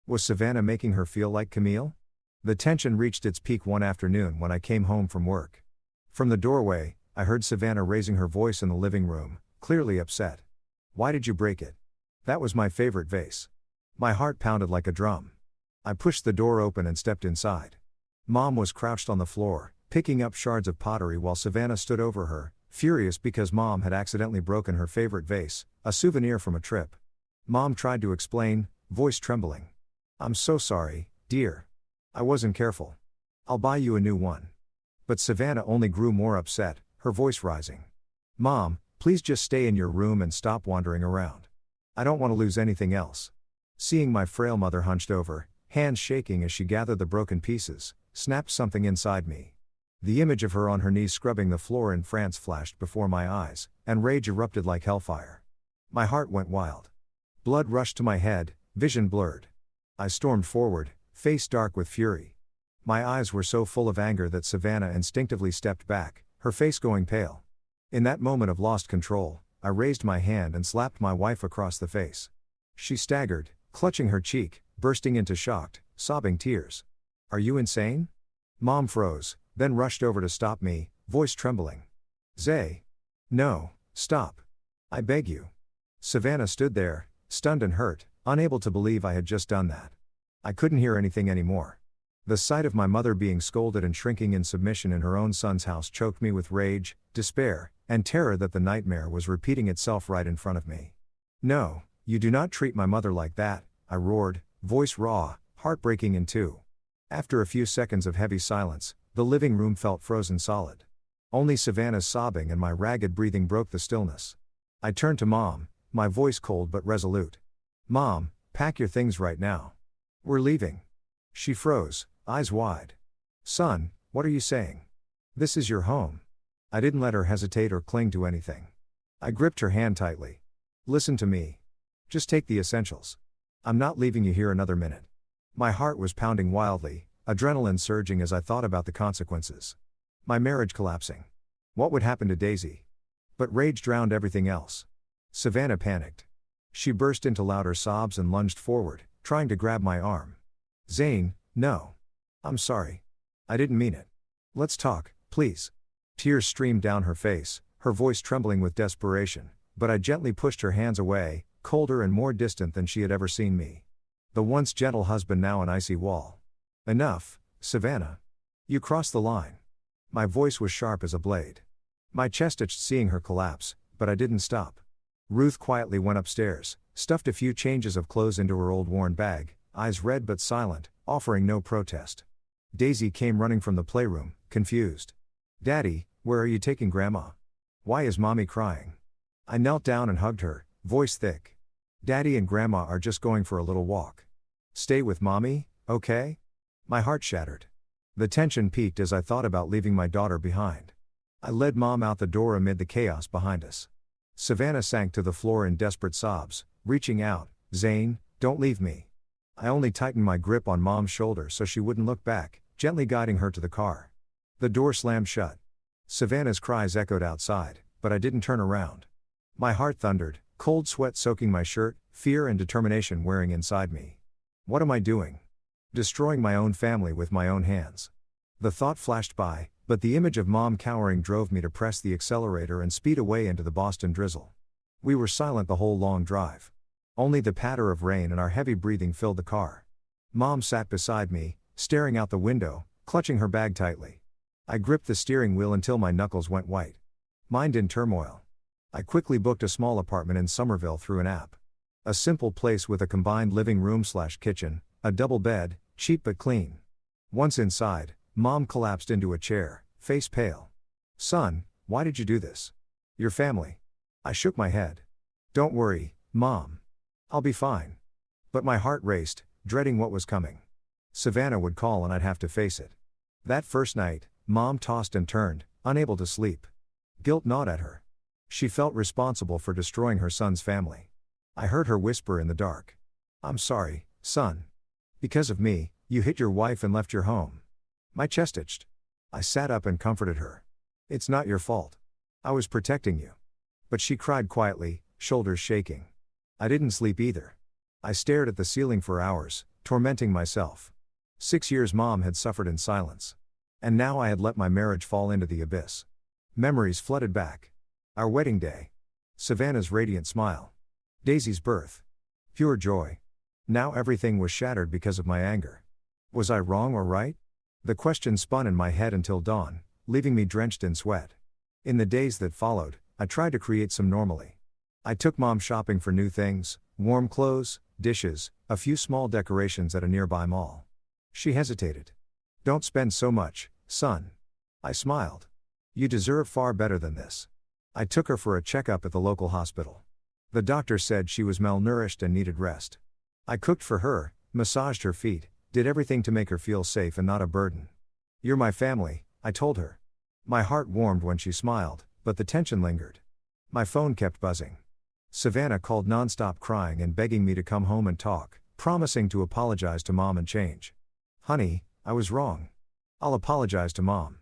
Was Savannah making her feel like Camille? The tension reached its peak one afternoon when I came home from work. From the doorway, I heard Savannah raising her voice in the living room, clearly upset. Why did you break it? That was my favorite vase. My heart pounded like a drum. I pushed the door open and stepped inside. Mom was crouched on the floor, picking up shards of pottery while Savannah stood over her, furious because Mom had accidentally broken her favorite vase, a souvenir from a trip. Mom tried to explain, voice trembling. I'm so sorry, dear. I wasn't careful. I'll buy you a new one. But Savannah only grew more upset, her voice rising. Mom, please just stay in your room and stop wandering around. I don't want to lose anything else. Seeing my frail mother hunched over, hands shaking as she gathered the broken pieces, snapped something inside me. The image of her on her knees scrubbing the floor in France flashed before my eyes, and rage erupted like hellfire. My heart went wild. Blood rushed to my head, vision blurred. I stormed forward, face dark with fury. My eyes were so full of anger that Savannah instinctively stepped back, her face going pale. In that moment of lost control, I raised my hand and slapped my wife across the face. She staggered, clutching her cheek, bursting into shocked, sobbing tears. Are you insane? Mom froze, then rushed over to stop me, voice trembling. Zay. No, stop. I beg you. Savannah stood there, stunned and hurt, unable to believe I had just done that. I couldn't hear anything anymore. The sight of my mother being scolded and shrinking in submission in her own son's house choked me with rage, despair, and terror that the nightmare was repeating itself right in front of me. No, you do not treat my mother like that, I roared, voice raw, heartbreaking in two. After a few seconds of heavy silence, the living room felt frozen solid. Only Savannah's sobbing and my ragged breathing broke the stillness. I turned to Mom, my voice cold but resolute. Mom, pack your things right now. We're leaving. She froze, eyes wide. Son, what are you saying? This is your home. I didn't let her hesitate or cling to anything. I gripped her hand tightly. Listen to me. Just take the essentials. I'm not leaving you here another minute. My heart was pounding wildly, adrenaline surging as I thought about the consequences. My marriage collapsing. What would happen to Daisy? But rage drowned everything else. Savannah panicked. She burst into louder sobs and lunged forward, trying to grab my arm. Zane, no. I'm sorry. I didn't mean it. Let's talk, please. Tears streamed down her face, her voice trembling with desperation, but I gently pushed her hands away, colder and more distant than she had ever seen me. The once gentle husband now an icy wall. Enough, Savannah. You crossed the line. My voice was sharp as a blade. My chest itched seeing her collapse, but I didn't stop. Ruth quietly went upstairs, stuffed a few changes of clothes into her old worn bag, eyes red but silent, offering no protest. Daisy came running from the playroom, confused. Daddy, where are you taking Grandma? Why is Mommy crying? I knelt down and hugged her, voice thick. Daddy and Grandma are just going for a little walk. Stay with Mommy, okay? My heart shattered. The tension peaked as I thought about leaving my daughter behind. I led Mom out the door amid the chaos behind us. Savannah sank to the floor in desperate sobs, reaching out. Zane, don't leave me. I only tightened my grip on Mom's shoulder so she wouldn't look back, gently guiding her to the car. The door slammed shut. Savannah's cries echoed outside, but I didn't turn around. My heart thundered, cold sweat soaking my shirt, fear and determination wearing inside me. What am I doing? Destroying my own family with my own hands. The thought flashed by, but the image of Mom cowering drove me to press the accelerator and speed away into the Boston drizzle. We were silent the whole long drive. Only the patter of rain and our heavy breathing filled the car. Mom sat beside me, staring out the window, clutching her bag tightly. I gripped the steering wheel until my knuckles went white. Mind in turmoil. I quickly booked a small apartment in Somerville through an app. A simple place with a combined living room/kitchen, a double bed, cheap but clean. Once inside, Mom collapsed into a chair, face pale. Son, why did you do this? Your family. I shook my head. Don't worry, Mom. I'll be fine. But my heart raced, dreading what was coming. Savannah would call and I'd have to face it. That first night, Mom tossed and turned, unable to sleep. Guilt gnawed at her. She felt responsible for destroying her son's family. I heard her whisper in the dark. I'm sorry, son. Because of me, you hit your wife and left your home. My chest itched. I sat up and comforted her. It's not your fault. I was protecting you. But she cried quietly, shoulders shaking. I didn't sleep either. I stared at the ceiling for hours, tormenting myself. 6 years Mom had suffered in silence. And now I had let my marriage fall into the abyss. Memories flooded back. Our wedding day. Savannah's radiant smile. Daisy's birth. Pure joy. Now everything was shattered because of my anger. Was I wrong or right? The question spun in my head until dawn, leaving me drenched in sweat. In the days that followed, I tried to create some normalcy. I took Mom shopping for new things, warm clothes, dishes, a few small decorations at a nearby mall. She hesitated. Don't spend so much, son. I smiled. You deserve far better than this. I took her for a checkup at the local hospital. The doctor said she was malnourished and needed rest. I cooked for her, massaged her feet, did everything to make her feel safe and not a burden. You're my family, I told her. My heart warmed when she smiled, but the tension lingered. My phone kept buzzing. Savannah called nonstop, crying and begging me to come home and talk, promising to apologize to Mom and change. Honey, I was wrong. I'll apologize to Mom.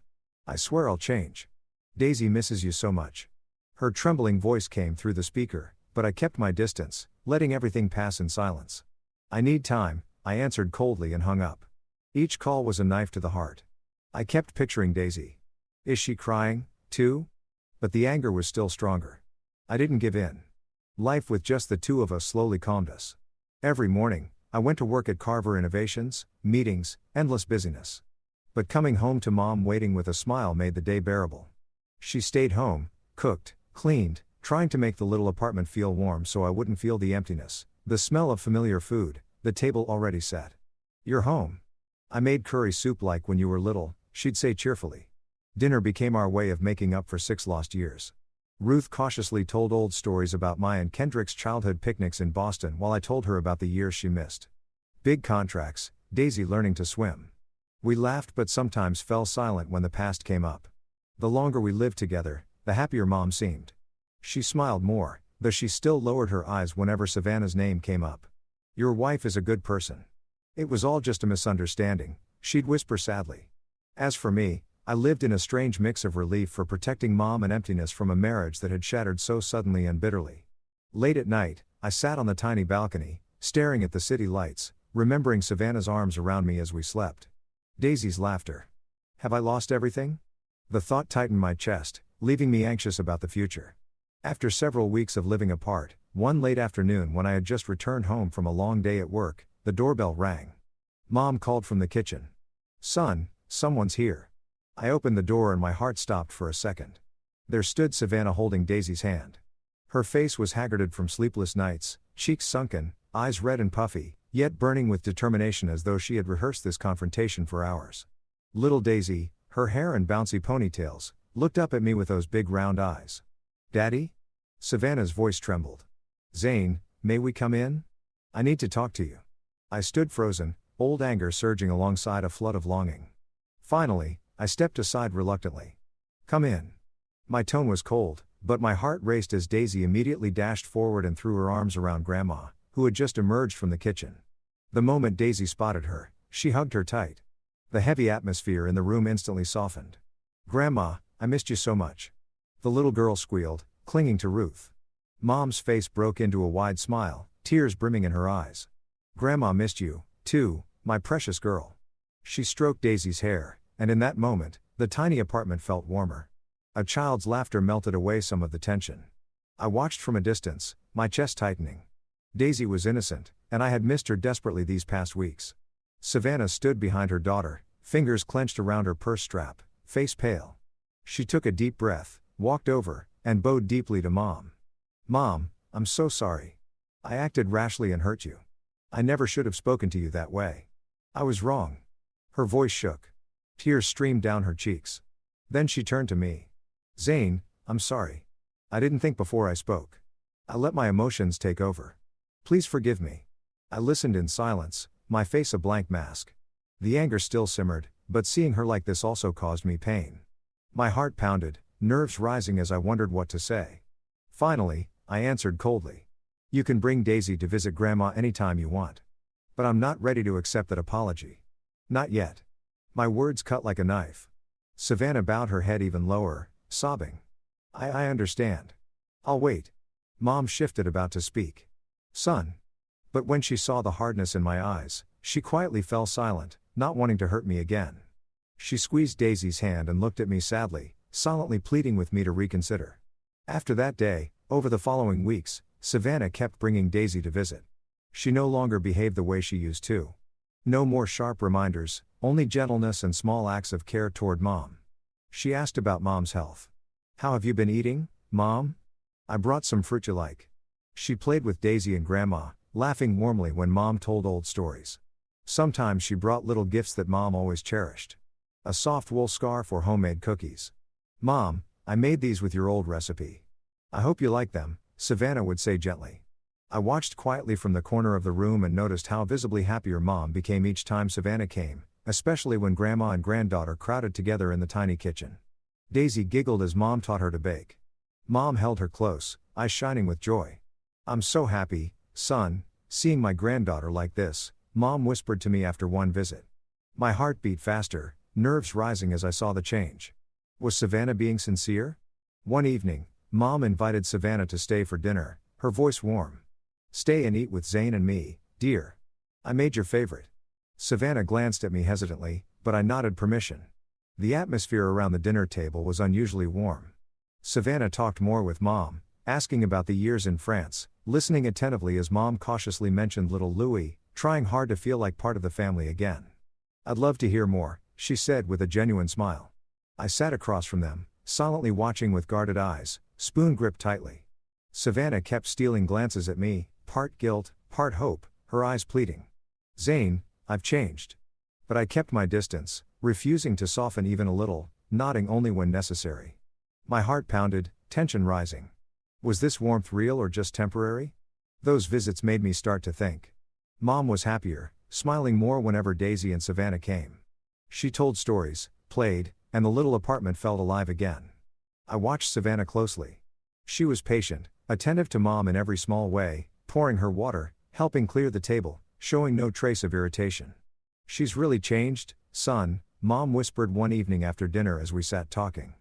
I swear I'll change. Daisy misses you so much. Her trembling voice came through the speaker, but I kept my distance, letting everything pass in silence. I need time, I answered coldly and hung up. Each call was a knife to the heart. I kept picturing Daisy. Is she crying, too? But the anger was still stronger. I didn't give in. Life with just the two of us slowly calmed us. Every morning, I went to work at Carver Innovations, meetings, endless busyness. But coming home to Mom waiting with a smile made the day bearable. She stayed home, cooked, cleaned, trying to make the little apartment feel warm so I wouldn't feel the emptiness, the smell of familiar food, the table already set. You're home. I made curry soup like when you were little, she'd say cheerfully. Dinner became our way of making up for 6 lost years. Ruth cautiously told old stories about my and Kendrick's childhood picnics in Boston while I told her about the years she missed. Big contracts, Daisy learning to swim. We laughed but sometimes fell silent when the past came up. The longer we lived together, the happier Mom seemed. She smiled more, though she still lowered her eyes whenever Savannah's name came up. Your wife is a good person. It was all just a misunderstanding, she'd whisper sadly. As for me, I lived in a strange mix of relief for protecting Mom and emptiness from a marriage that had shattered so suddenly and bitterly. Late at night, I sat on the tiny balcony, staring at the city lights, remembering Savannah's arms around me as we slept. Daisy's laughter. Have I lost everything? The thought tightened my chest, leaving me anxious about the future. After several weeks of living apart, one late afternoon when I had just returned home from a long day at work, the doorbell rang. Mom called from the kitchen. Son, someone's here. I opened the door and my heart stopped for a second. There stood Savannah holding Daisy's hand. Her face was haggarded from sleepless nights, cheeks sunken, eyes red and puffy, yet burning with determination as though she had rehearsed this confrontation for hours. Little Daisy, her hair in bouncy ponytails, looked up at me with those big round eyes. Daddy? Savannah's voice trembled. Zane, may we come in? I need to talk to you. I stood frozen, old anger surging alongside a flood of longing. Finally, I stepped aside reluctantly. Come in. My tone was cold, but my heart raced as Daisy immediately dashed forward and threw her arms around Grandma, who had just emerged from the kitchen. The moment Daisy spotted her, she hugged her tight. The heavy atmosphere in the room instantly softened. Grandma, I missed you so much. The little girl squealed, clinging to Ruth. Mom's face broke into a wide smile, tears brimming in her eyes. Grandma missed you, too, my precious girl. She stroked Daisy's hair, and in that moment, the tiny apartment felt warmer. A child's laughter melted away some of the tension. I watched from a distance, my chest tightening. Daisy was innocent, and I had missed her desperately these past weeks. Savannah stood behind her daughter, fingers clenched around her purse strap, face pale. She took a deep breath, walked over, and bowed deeply to Mom. Mom, I'm so sorry. I acted rashly and hurt you. I never should have spoken to you that way. I was wrong. Her voice shook. Tears streamed down her cheeks. Then she turned to me. Zane, I'm sorry. I didn't think before I spoke. I let my emotions take over. Please forgive me. I listened in silence, my face a blank mask. The anger still simmered, but seeing her like this also caused me pain. My heart pounded, nerves rising as I wondered what to say. Finally, I answered coldly. You can bring Daisy to visit Grandma anytime you want. But I'm not ready to accept that apology. Not yet. My words cut like a knife. Savannah bowed her head even lower, sobbing. I understand. I'll wait. Mom shifted, about to speak. Son. But when she saw the hardness in my eyes, she quietly fell silent, not wanting to hurt me again. She squeezed Daisy's hand and looked at me sadly, silently pleading with me to reconsider. After that day, over the following weeks, Savannah kept bringing Daisy to visit. She no longer behaved the way she used to. No more sharp reminders, only gentleness and small acts of care toward Mom. She asked about Mom's health. How have you been eating, Mom? I brought some fruit you like. She played with Daisy and Grandma, laughing warmly when Mom told old stories. Sometimes she brought little gifts that Mom always cherished. A soft wool scarf or homemade cookies. Mom, I made these with your old recipe. I hope you like them, Savannah would say gently. I watched quietly from the corner of the room and noticed how visibly happier Mom became each time Savannah came, especially when Grandma and granddaughter crowded together in the tiny kitchen. Daisy giggled as Mom taught her to bake. Mom held her close, eyes shining with joy. I'm so happy, son, seeing my granddaughter like this, Mom whispered to me after one visit. My heart beat faster, nerves rising as I saw the change. Was Savannah being sincere? One evening, Mom invited Savannah to stay for dinner, her voice warm. Stay and eat with Zane and me, dear. I made your favorite. Savannah glanced at me hesitantly, but I nodded permission. The atmosphere around the dinner table was unusually warm. Savannah talked more with Mom, asking about the years in France, listening attentively as Mom cautiously mentioned little Louis, trying hard to feel like part of the family again. I'd love to hear more, she said with a genuine smile. I sat across from them, silently watching with guarded eyes, spoon gripped tightly. Savannah kept stealing glances at me, part guilt, part hope, her eyes pleading. Zane, I've changed. But I kept my distance, refusing to soften even a little, nodding only when necessary. My heart pounded, tension rising. Was this warmth real or just temporary? Those visits made me start to think. Mom was happier, smiling more whenever Daisy and Savannah came. She told stories, played, and the little apartment felt alive again. I watched Savannah closely. She was patient, attentive to Mom in every small way, pouring her water, helping clear the table, showing no trace of irritation. She's really changed, son, Mom whispered one evening after dinner as we sat talking.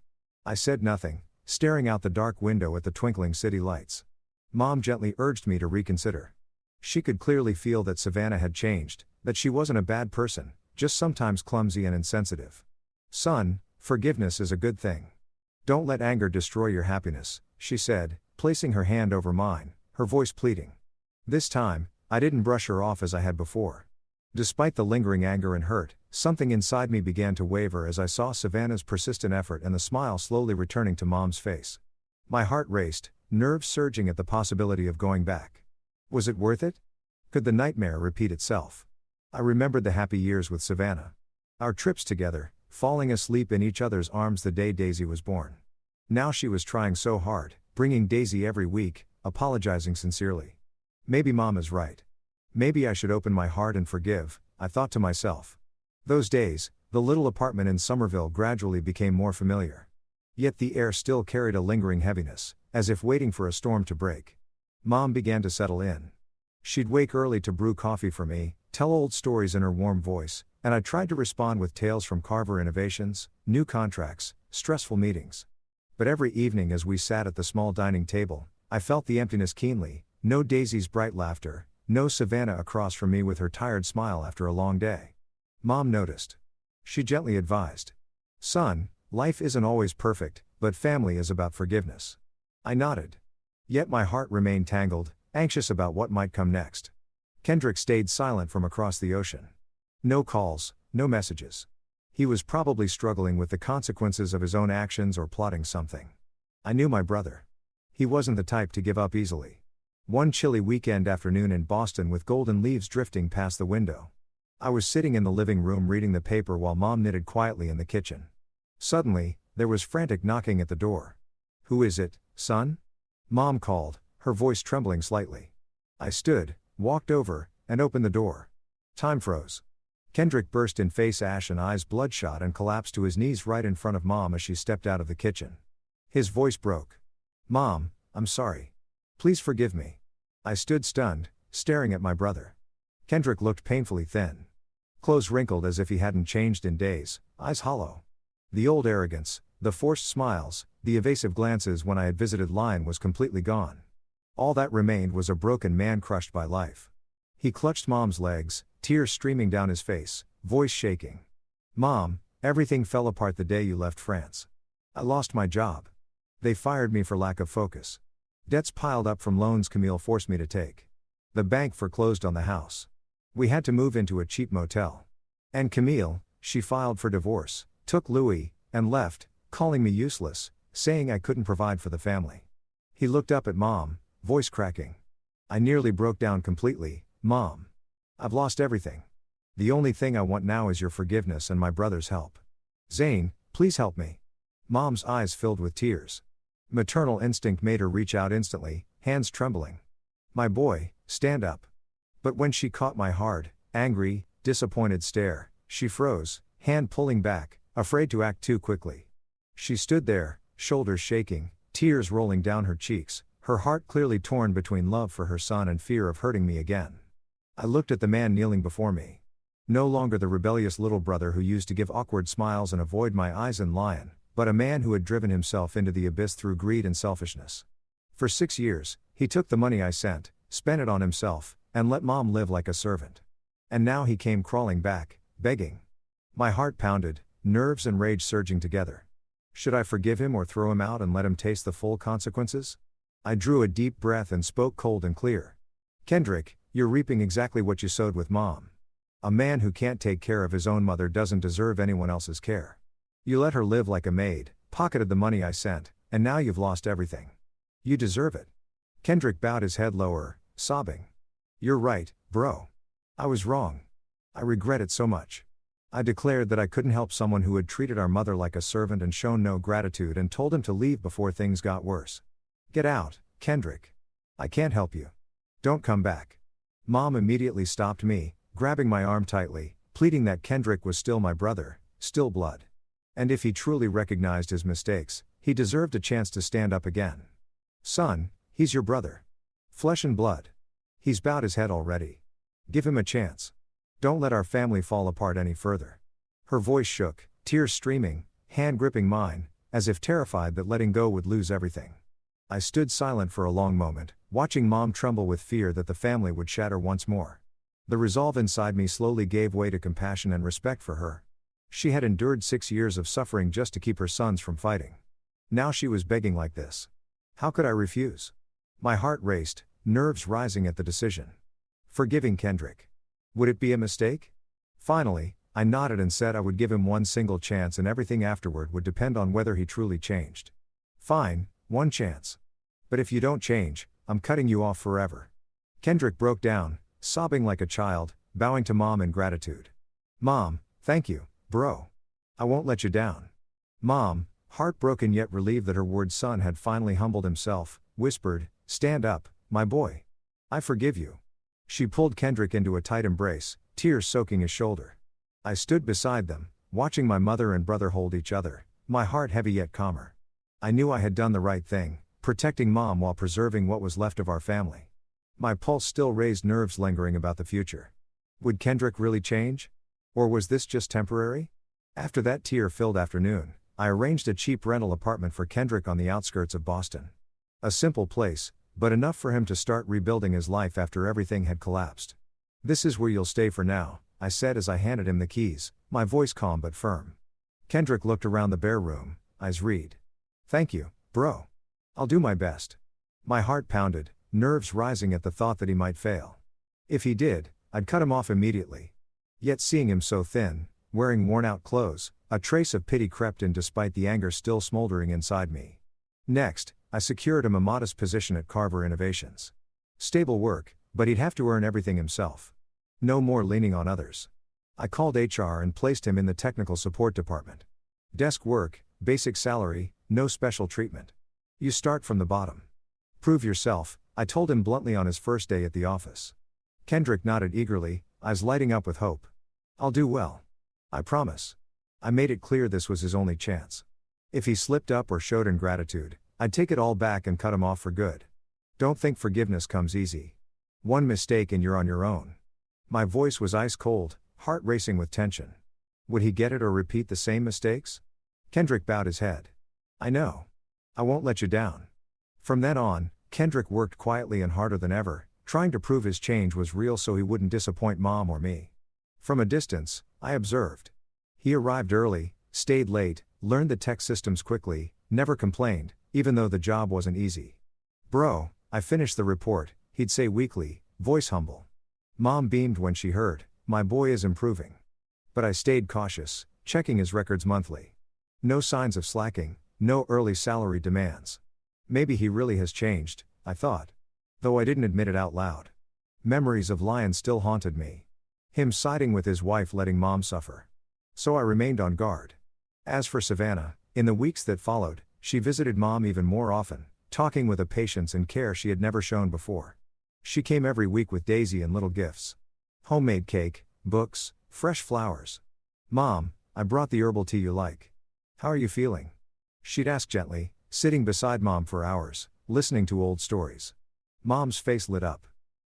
I said nothing, staring out the dark window at the twinkling city lights. Mom gently urged me to reconsider. She could clearly feel that Savannah had changed, that she wasn't a bad person, just sometimes clumsy and insensitive. Son, forgiveness is a good thing. Don't let anger destroy your happiness, she said, placing her hand over mine, her voice pleading. This time, I didn't brush her off as I had before. Despite the lingering anger and hurt, something inside me began to waver as I saw Savannah's persistent effort and the smile slowly returning to Mom's face. My heart raced, nerves surging at the possibility of going back. Was it worth it? Could the nightmare repeat itself? I remembered the happy years with Savannah. Our trips together, falling asleep in each other's arms the day Daisy was born. Now she was trying so hard, bringing Daisy every week, apologizing sincerely. Maybe Mom is right. Maybe I should open my heart and forgive, I thought to myself. Those days, the little apartment in Somerville gradually became more familiar. Yet the air still carried a lingering heaviness, as if waiting for a storm to break. Mom began to settle in. She'd wake early to brew coffee for me, tell old stories in her warm voice, and I tried to respond with tales from Carver Innovations, new contracts, stressful meetings. But every evening as we sat at the small dining table, I felt the emptiness keenly, no Daisy's bright laughter, no Savannah across from me with her tired smile after a long day. Mom noticed. She gently advised. Son, life isn't always perfect, but family is about forgiveness. I nodded. Yet my heart remained tangled, anxious about what might come next. Kendrick stayed silent from across the ocean. No calls, no messages. He was probably struggling with the consequences of his own actions or plotting something. I knew my brother. He wasn't the type to give up easily. One chilly weekend afternoon in Boston with golden leaves drifting past the window. I was sitting in the living room reading the paper while Mom knitted quietly in the kitchen. Suddenly, there was frantic knocking at the door. Who is it, son? Mom called, her voice trembling slightly. I stood, walked over, and opened the door. Time froze. Kendrick burst in face ash and eyes bloodshot and collapsed to his knees right in front of Mom as she stepped out of the kitchen. His voice broke. Mom, I'm sorry. Please forgive me. I stood stunned, staring at my brother. Kendrick looked painfully thin. Clothes wrinkled as if he hadn't changed in days, eyes hollow. The old arrogance, the forced smiles, the evasive glances when I had visited Lion was completely gone. All that remained was a broken man crushed by life. He clutched Mom's legs, tears streaming down his face, voice shaking. "Mom, everything fell apart the day you left France. I lost my job. They fired me for lack of focus. Debts piled up from loans Camille forced me to take. The bank foreclosed on the house. We had to move into a cheap motel. And Camille, she filed for divorce, took Louis, and left, calling me useless, saying I couldn't provide for the family." He looked up at Mom, voice cracking. "I nearly broke down completely, Mom. I've lost everything. The only thing I want now is your forgiveness and my brother's help. Zane, please help me." Mom's eyes filled with tears. Maternal instinct made her reach out instantly, hands trembling. "My boy, stand up." But when she caught my hard, angry, disappointed stare, she froze, hand pulling back, afraid to act too quickly. She stood there, shoulders shaking, tears rolling down her cheeks, her heart clearly torn between love for her son and fear of hurting me again. I looked at the man kneeling before me. No longer the rebellious little brother who used to give awkward smiles and avoid my eyes in Lion, but a man who had driven himself into the abyss through greed and selfishness. For 6 years, he took the money I sent, spent it on himself, and let Mom live like a servant. And now he came crawling back, begging. My heart pounded, nerves and rage surging together. Should I forgive him or throw him out and let him taste the full consequences? I drew a deep breath and spoke cold and clear. "Kendrick, you're reaping exactly what you sowed with Mom. A man who can't take care of his own mother doesn't deserve anyone else's care. You let her live like a maid, pocketed the money I sent, and now you've lost everything. You deserve it." Kendrick bowed his head lower, sobbing. "You're right, bro. I was wrong. I regret it so much." I declared that I couldn't help someone who had treated our mother like a servant and shown no gratitude, and told him to leave before things got worse. "Get out, Kendrick. I can't help you. Don't come back." Mom immediately stopped me, grabbing my arm tightly, pleading that Kendrick was still my brother, still blood. And if he truly recognized his mistakes, he deserved a chance to stand up again. "Son, he's your brother. Flesh and blood. He's bowed his head already. Give him a chance. Don't let our family fall apart any further." Her voice shook, tears streaming, hand gripping mine, as if terrified that letting go would lose everything. I stood silent for a long moment, watching Mom tremble with fear that the family would shatter once more. The resolve inside me slowly gave way to compassion and respect for her. She had endured 6 years of suffering just to keep her sons from fighting. Now she was begging like this. How could I refuse? My heart raced, nerves rising at the decision. Forgiving Kendrick. Would it be a mistake? Finally, I nodded and said I would give him one single chance, and everything afterward would depend on whether he truly changed. Fine, one chance. But if you don't change, I'm cutting you off forever. Kendrick broke down, sobbing like a child, bowing to Mom in gratitude. Mom, thank you, bro. I won't let you down. Mom, heartbroken yet relieved that her ward son had finally humbled himself, whispered, stand up, my boy. I forgive you. She pulled Kendrick into a tight embrace, tears soaking his shoulder. I stood beside them, watching my mother and brother hold each other, my heart heavy yet calmer. I knew I had done the right thing, protecting Mom while preserving what was left of our family. My pulse still raised, nerves lingering about the future. Would Kendrick really change? Or was this just temporary? After that tear-filled afternoon, I arranged a cheap rental apartment for Kendrick on the outskirts of Boston. A simple place, but enough for him to start rebuilding his life after everything had collapsed. This is where you'll stay for now, I said as I handed him the keys, my voice calm but firm. Kendrick looked around the bare room, eyes read. Thank you, bro. I'll do my best. My heart pounded, nerves rising at the thought that he might fail. If he did, I'd cut him off immediately. Yet seeing him so thin, wearing worn-out clothes, a trace of pity crept in despite the anger still smoldering inside me. Next, I secured him a modest position at Carver Innovations. Stable work, but he'd have to earn everything himself. No more leaning on others. I called HR and placed him in the technical support department. Desk work, basic salary, no special treatment. You start from the bottom. Prove yourself, I told him bluntly on his first day at the office. Kendrick nodded eagerly, eyes lighting up with hope. I'll do well. I promise. I made it clear this was his only chance. If he slipped up or showed ingratitude, I'd take it all back and cut him off for good. Don't think forgiveness comes easy. One mistake and you're on your own. My voice was ice cold, heart racing with tension. Would he get it or repeat the same mistakes? Kendrick bowed his head. I know. I won't let you down. From then on, Kendrick worked quietly and harder than ever, trying to prove his change was real so he wouldn't disappoint Mom or me. From a distance, I observed. He arrived early, stayed late, learned the tech systems quickly, never complained, even though the job wasn't easy. Bro, I finished the report, he'd say weakly, voice humble. Mom beamed when she heard, my boy is improving. But I stayed cautious, checking his records monthly. No signs of slacking, no early salary demands. Maybe he really has changed, I thought. Though I didn't admit it out loud. Memories of Lion still haunted me. Him siding with his wife letting Mom suffer. So I remained on guard. As for Savannah, in the weeks that followed, she visited Mom even more often, talking with a patience and care she had never shown before. She came every week with Daisy and little gifts. Homemade cake, books, fresh flowers. Mom, I brought the herbal tea you like. How are you feeling? She'd ask gently, sitting beside Mom for hours, listening to old stories. Mom's face lit up.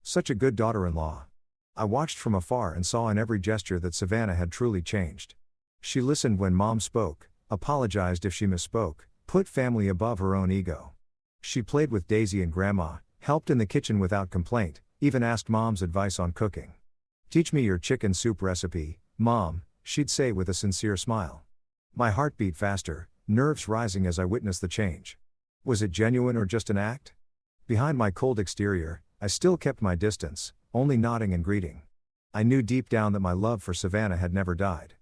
Such a good daughter-in-law. I watched from afar and saw in every gesture that Savannah had truly changed. She listened when Mom spoke, apologized if she misspoke, put family above her own ego. She played with Daisy and Grandma, helped in the kitchen without complaint, even asked Mom's advice on cooking. Teach me your chicken soup recipe, Mom, she'd say with a sincere smile. My heart beat faster, nerves rising as I witnessed the change. Was it genuine or just an act? Behind my cold exterior, I still kept my distance, only nodding and greeting. I knew deep down that my love for Savannah had never died.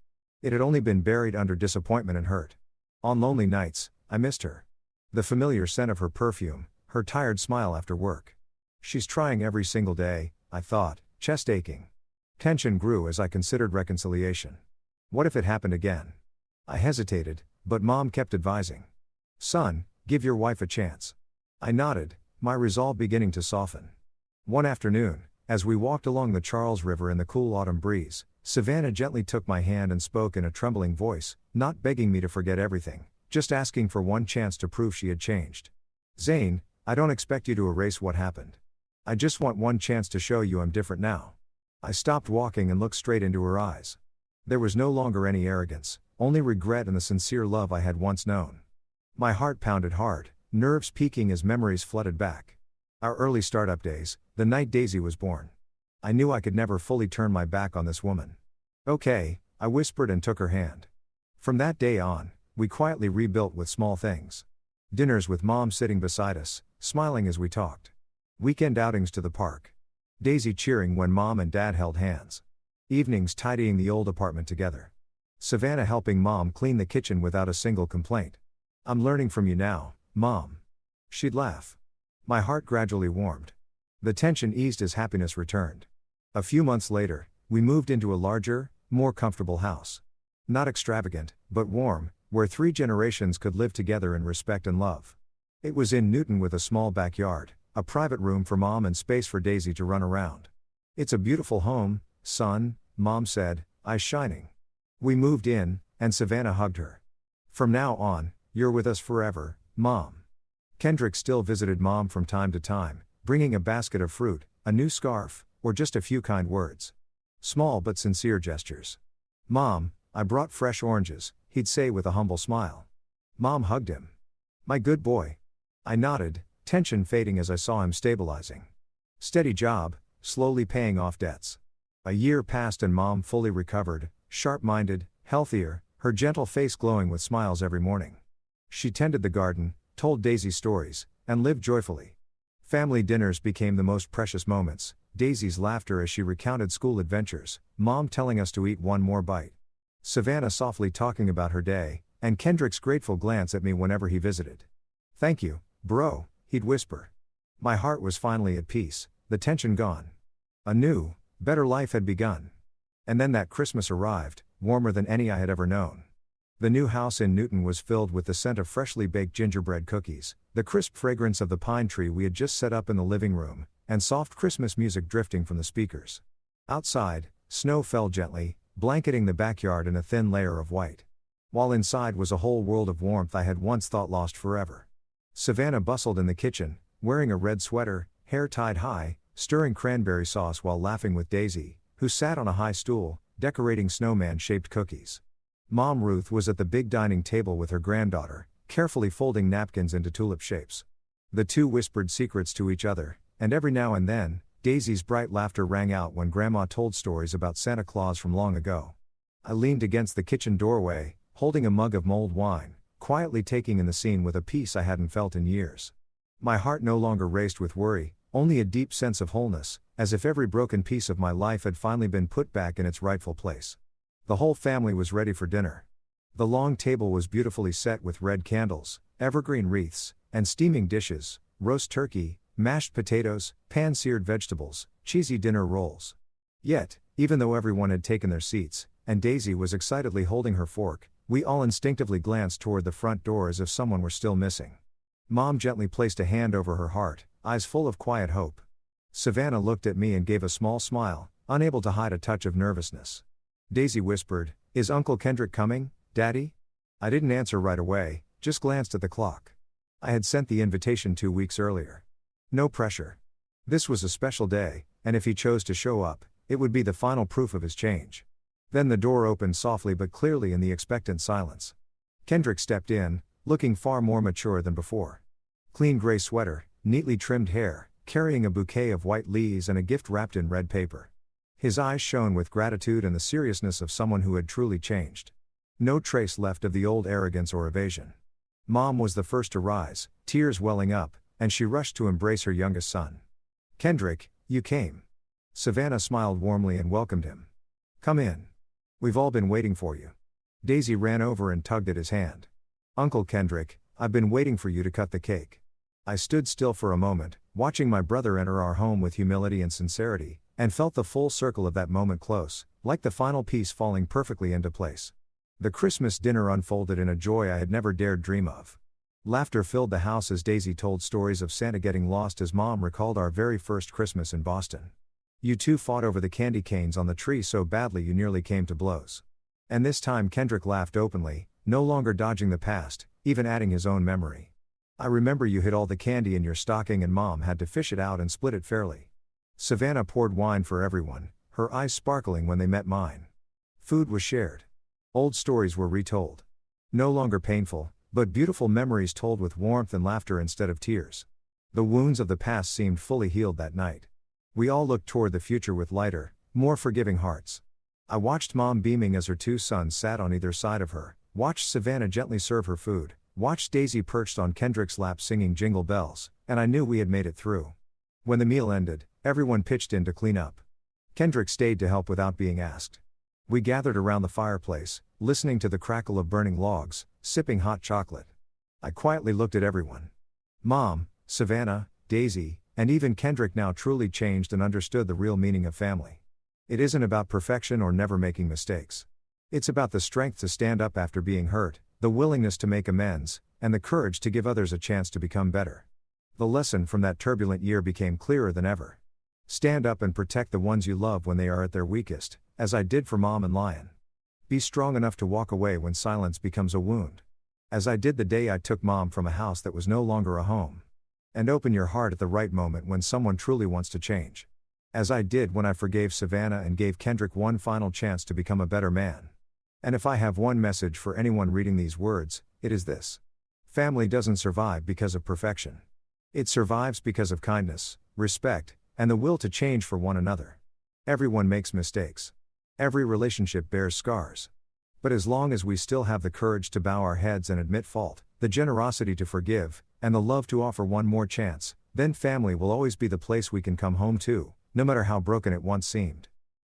It had only been buried under disappointment and hurt. On lonely nights, I missed her. The familiar scent of her perfume, her tired smile after work. She's trying every single day, I thought, chest aching. Tension grew as I considered reconciliation. What if it happened again? I hesitated, but Mom kept advising. Son, give your wife a chance. I nodded, my resolve beginning to soften. One afternoon, as we walked along the Charles River in the cool autumn breeze, Savannah gently took my hand and spoke in a trembling voice, not begging me to forget everything, just asking for one chance to prove she had changed. Zane, I don't expect you to erase what happened. I just want one chance to show you I'm different now. I stopped walking and looked straight into her eyes. There was no longer any arrogance, only regret and the sincere love I had once known. My heart pounded hard, nerves peaking as memories flooded back. Our early startup days, the night Daisy was born. I knew I could never fully turn my back on this woman. Okay, I whispered and took her hand. From that day on, we quietly rebuilt with small things. Dinners with Mom sitting beside us, smiling as we talked. Weekend outings to the park. Daisy cheering when Mom and Dad held hands. Evenings tidying the old apartment together. Savannah helping Mom clean the kitchen without a single complaint. I'm learning from you now, Mom. She'd laugh. My heart gradually warmed. The tension eased as happiness returned. A few months later, we moved into a larger, more comfortable house. Not extravagant, but warm, where 3 generations could live together in respect and love. It was in Newton with a small backyard, a private room for Mom and space for Daisy to run around. It's a beautiful home, son, Mom said, eyes shining. We moved in, and Savannah hugged her. From now on, you're with us forever, Mom. Kendrick still visited Mom from time to time, bringing a basket of fruit, a new scarf, or just a few kind words. Small but sincere gestures. Mom, I brought fresh oranges, he'd say with a humble smile. Mom hugged him. My good boy. I nodded, tension fading as I saw him stabilizing. Steady job, slowly paying off debts. A year passed and Mom fully recovered, sharp-minded, healthier, her gentle face glowing with smiles every morning. She tended the garden, told Daisy stories, and lived joyfully. Family dinners became the most precious moments, Daisy's laughter as she recounted school adventures, Mom telling us to eat one more bite. Savannah softly talking about her day, and Kendrick's grateful glance at me whenever he visited. Thank you, bro, he'd whisper. My heart was finally at peace, the tension gone. A new, better life had begun. And then that Christmas arrived, warmer than any I had ever known. The new house in Newton was filled with the scent of freshly baked gingerbread cookies, the crisp fragrance of the pine tree we had just set up in the living room, and soft Christmas music drifting from the speakers. Outside, snow fell gently, blanketing the backyard in a thin layer of white. While inside was a whole world of warmth I had once thought lost forever. Savannah bustled in the kitchen, wearing a red sweater, hair tied high, stirring cranberry sauce while laughing with Daisy, who sat on a high stool, decorating snowman-shaped cookies. Mom Ruth was at the big dining table with her granddaughter, carefully folding napkins into tulip shapes. The two whispered secrets to each other, and every now and then, Daisy's bright laughter rang out when Grandma told stories about Santa Claus from long ago. I leaned against the kitchen doorway, holding a mug of mulled wine, quietly taking in the scene with a peace I hadn't felt in years. My heart no longer raced with worry, only a deep sense of wholeness, as if every broken piece of my life had finally been put back in its rightful place. The whole family was ready for dinner. The long table was beautifully set with red candles, evergreen wreaths, and steaming dishes: roast turkey, mashed potatoes, pan-seared vegetables, cheesy dinner rolls. Yet, even though everyone had taken their seats, and Daisy was excitedly holding her fork, we all instinctively glanced toward the front door as if someone were still missing. Mom gently placed a hand over her heart, eyes full of quiet hope. Savannah looked at me and gave a small smile, unable to hide a touch of nervousness. Daisy whispered, "Is Uncle Kendrick coming, Daddy?" I didn't answer right away, just glanced at the clock. I had sent the invitation 2 weeks earlier. No pressure. This was a special day, and if he chose to show up, it would be the final proof of his change. Then the door opened softly but clearly in the expectant silence. Kendrick stepped in, looking far more mature than before. Clean gray sweater, neatly trimmed hair, carrying a bouquet of white lilies and a gift wrapped in red paper. His eyes shone with gratitude and the seriousness of someone who had truly changed. No trace left of the old arrogance or evasion. Mom was the first to rise, tears welling up, and she rushed to embrace her youngest son. "Kendrick, you came." Savannah smiled warmly and welcomed him. "Come in. We've all been waiting for you." Daisy ran over and tugged at his hand. "Uncle Kendrick, I've been waiting for you to cut the cake." I stood still for a moment, watching my brother enter our home with humility and sincerity, and felt the full circle of that moment close, like the final piece falling perfectly into place. The Christmas dinner unfolded in a joy I had never dared dream of. Laughter filled the house as Daisy told stories of Santa getting lost as Mom recalled our very first Christmas in Boston. "You two fought over the candy canes on the tree so badly you nearly came to blows." And this time Kendrick laughed openly, no longer dodging the past, even adding his own memory. "I remember you hid all the candy in your stocking and Mom had to fish it out and split it fairly." Savannah poured wine for everyone, her eyes sparkling when they met mine. Food was shared. Old stories were retold. No longer painful, but beautiful memories told with warmth and laughter instead of tears. The wounds of the past seemed fully healed that night. We all looked toward the future with lighter, more forgiving hearts. I watched Mom beaming as her two sons sat on either side of her, watched Savannah gently serve her food, watched Daisy perched on Kendrick's lap singing Jingle Bells, and I knew we had made it through. When the meal ended, everyone pitched in to clean up. Kendrick stayed to help without being asked. We gathered around the fireplace, listening to the crackle of burning logs, sipping hot chocolate. I quietly looked at everyone. Mom, Savannah, Daisy, and even Kendrick now truly changed and understood the real meaning of family. It isn't about perfection or never making mistakes. It's about the strength to stand up after being hurt, the willingness to make amends, and the courage to give others a chance to become better. The lesson from that turbulent year became clearer than ever. Stand up and protect the ones you love when they are at their weakest, as I did for Mom and Lion. Be strong enough to walk away when silence becomes a wound. As I did the day I took Mom from a house that was no longer a home. And open your heart at the right moment when someone truly wants to change. As I did when I forgave Savannah and gave Kendrick one final chance to become a better man. And if I have one message for anyone reading these words, it is this. Family doesn't survive because of perfection. It survives because of kindness, respect, and the will to change for one another. Everyone makes mistakes. Every relationship bears scars. But as long as we still have the courage to bow our heads and admit fault, the generosity to forgive, and the love to offer one more chance, then family will always be the place we can come home to, no matter how broken it once seemed.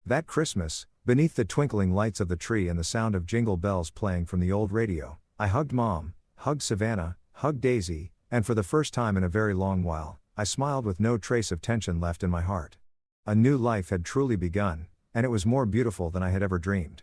That Christmas, beneath the twinkling lights of the tree and the sound of jingle bells playing from the old radio, I hugged Mom, hugged Savannah, hugged Daisy, and for the first time in a very long while, I smiled with no trace of tension left in my heart. A new life had truly begun, and it was more beautiful than I had ever dreamed.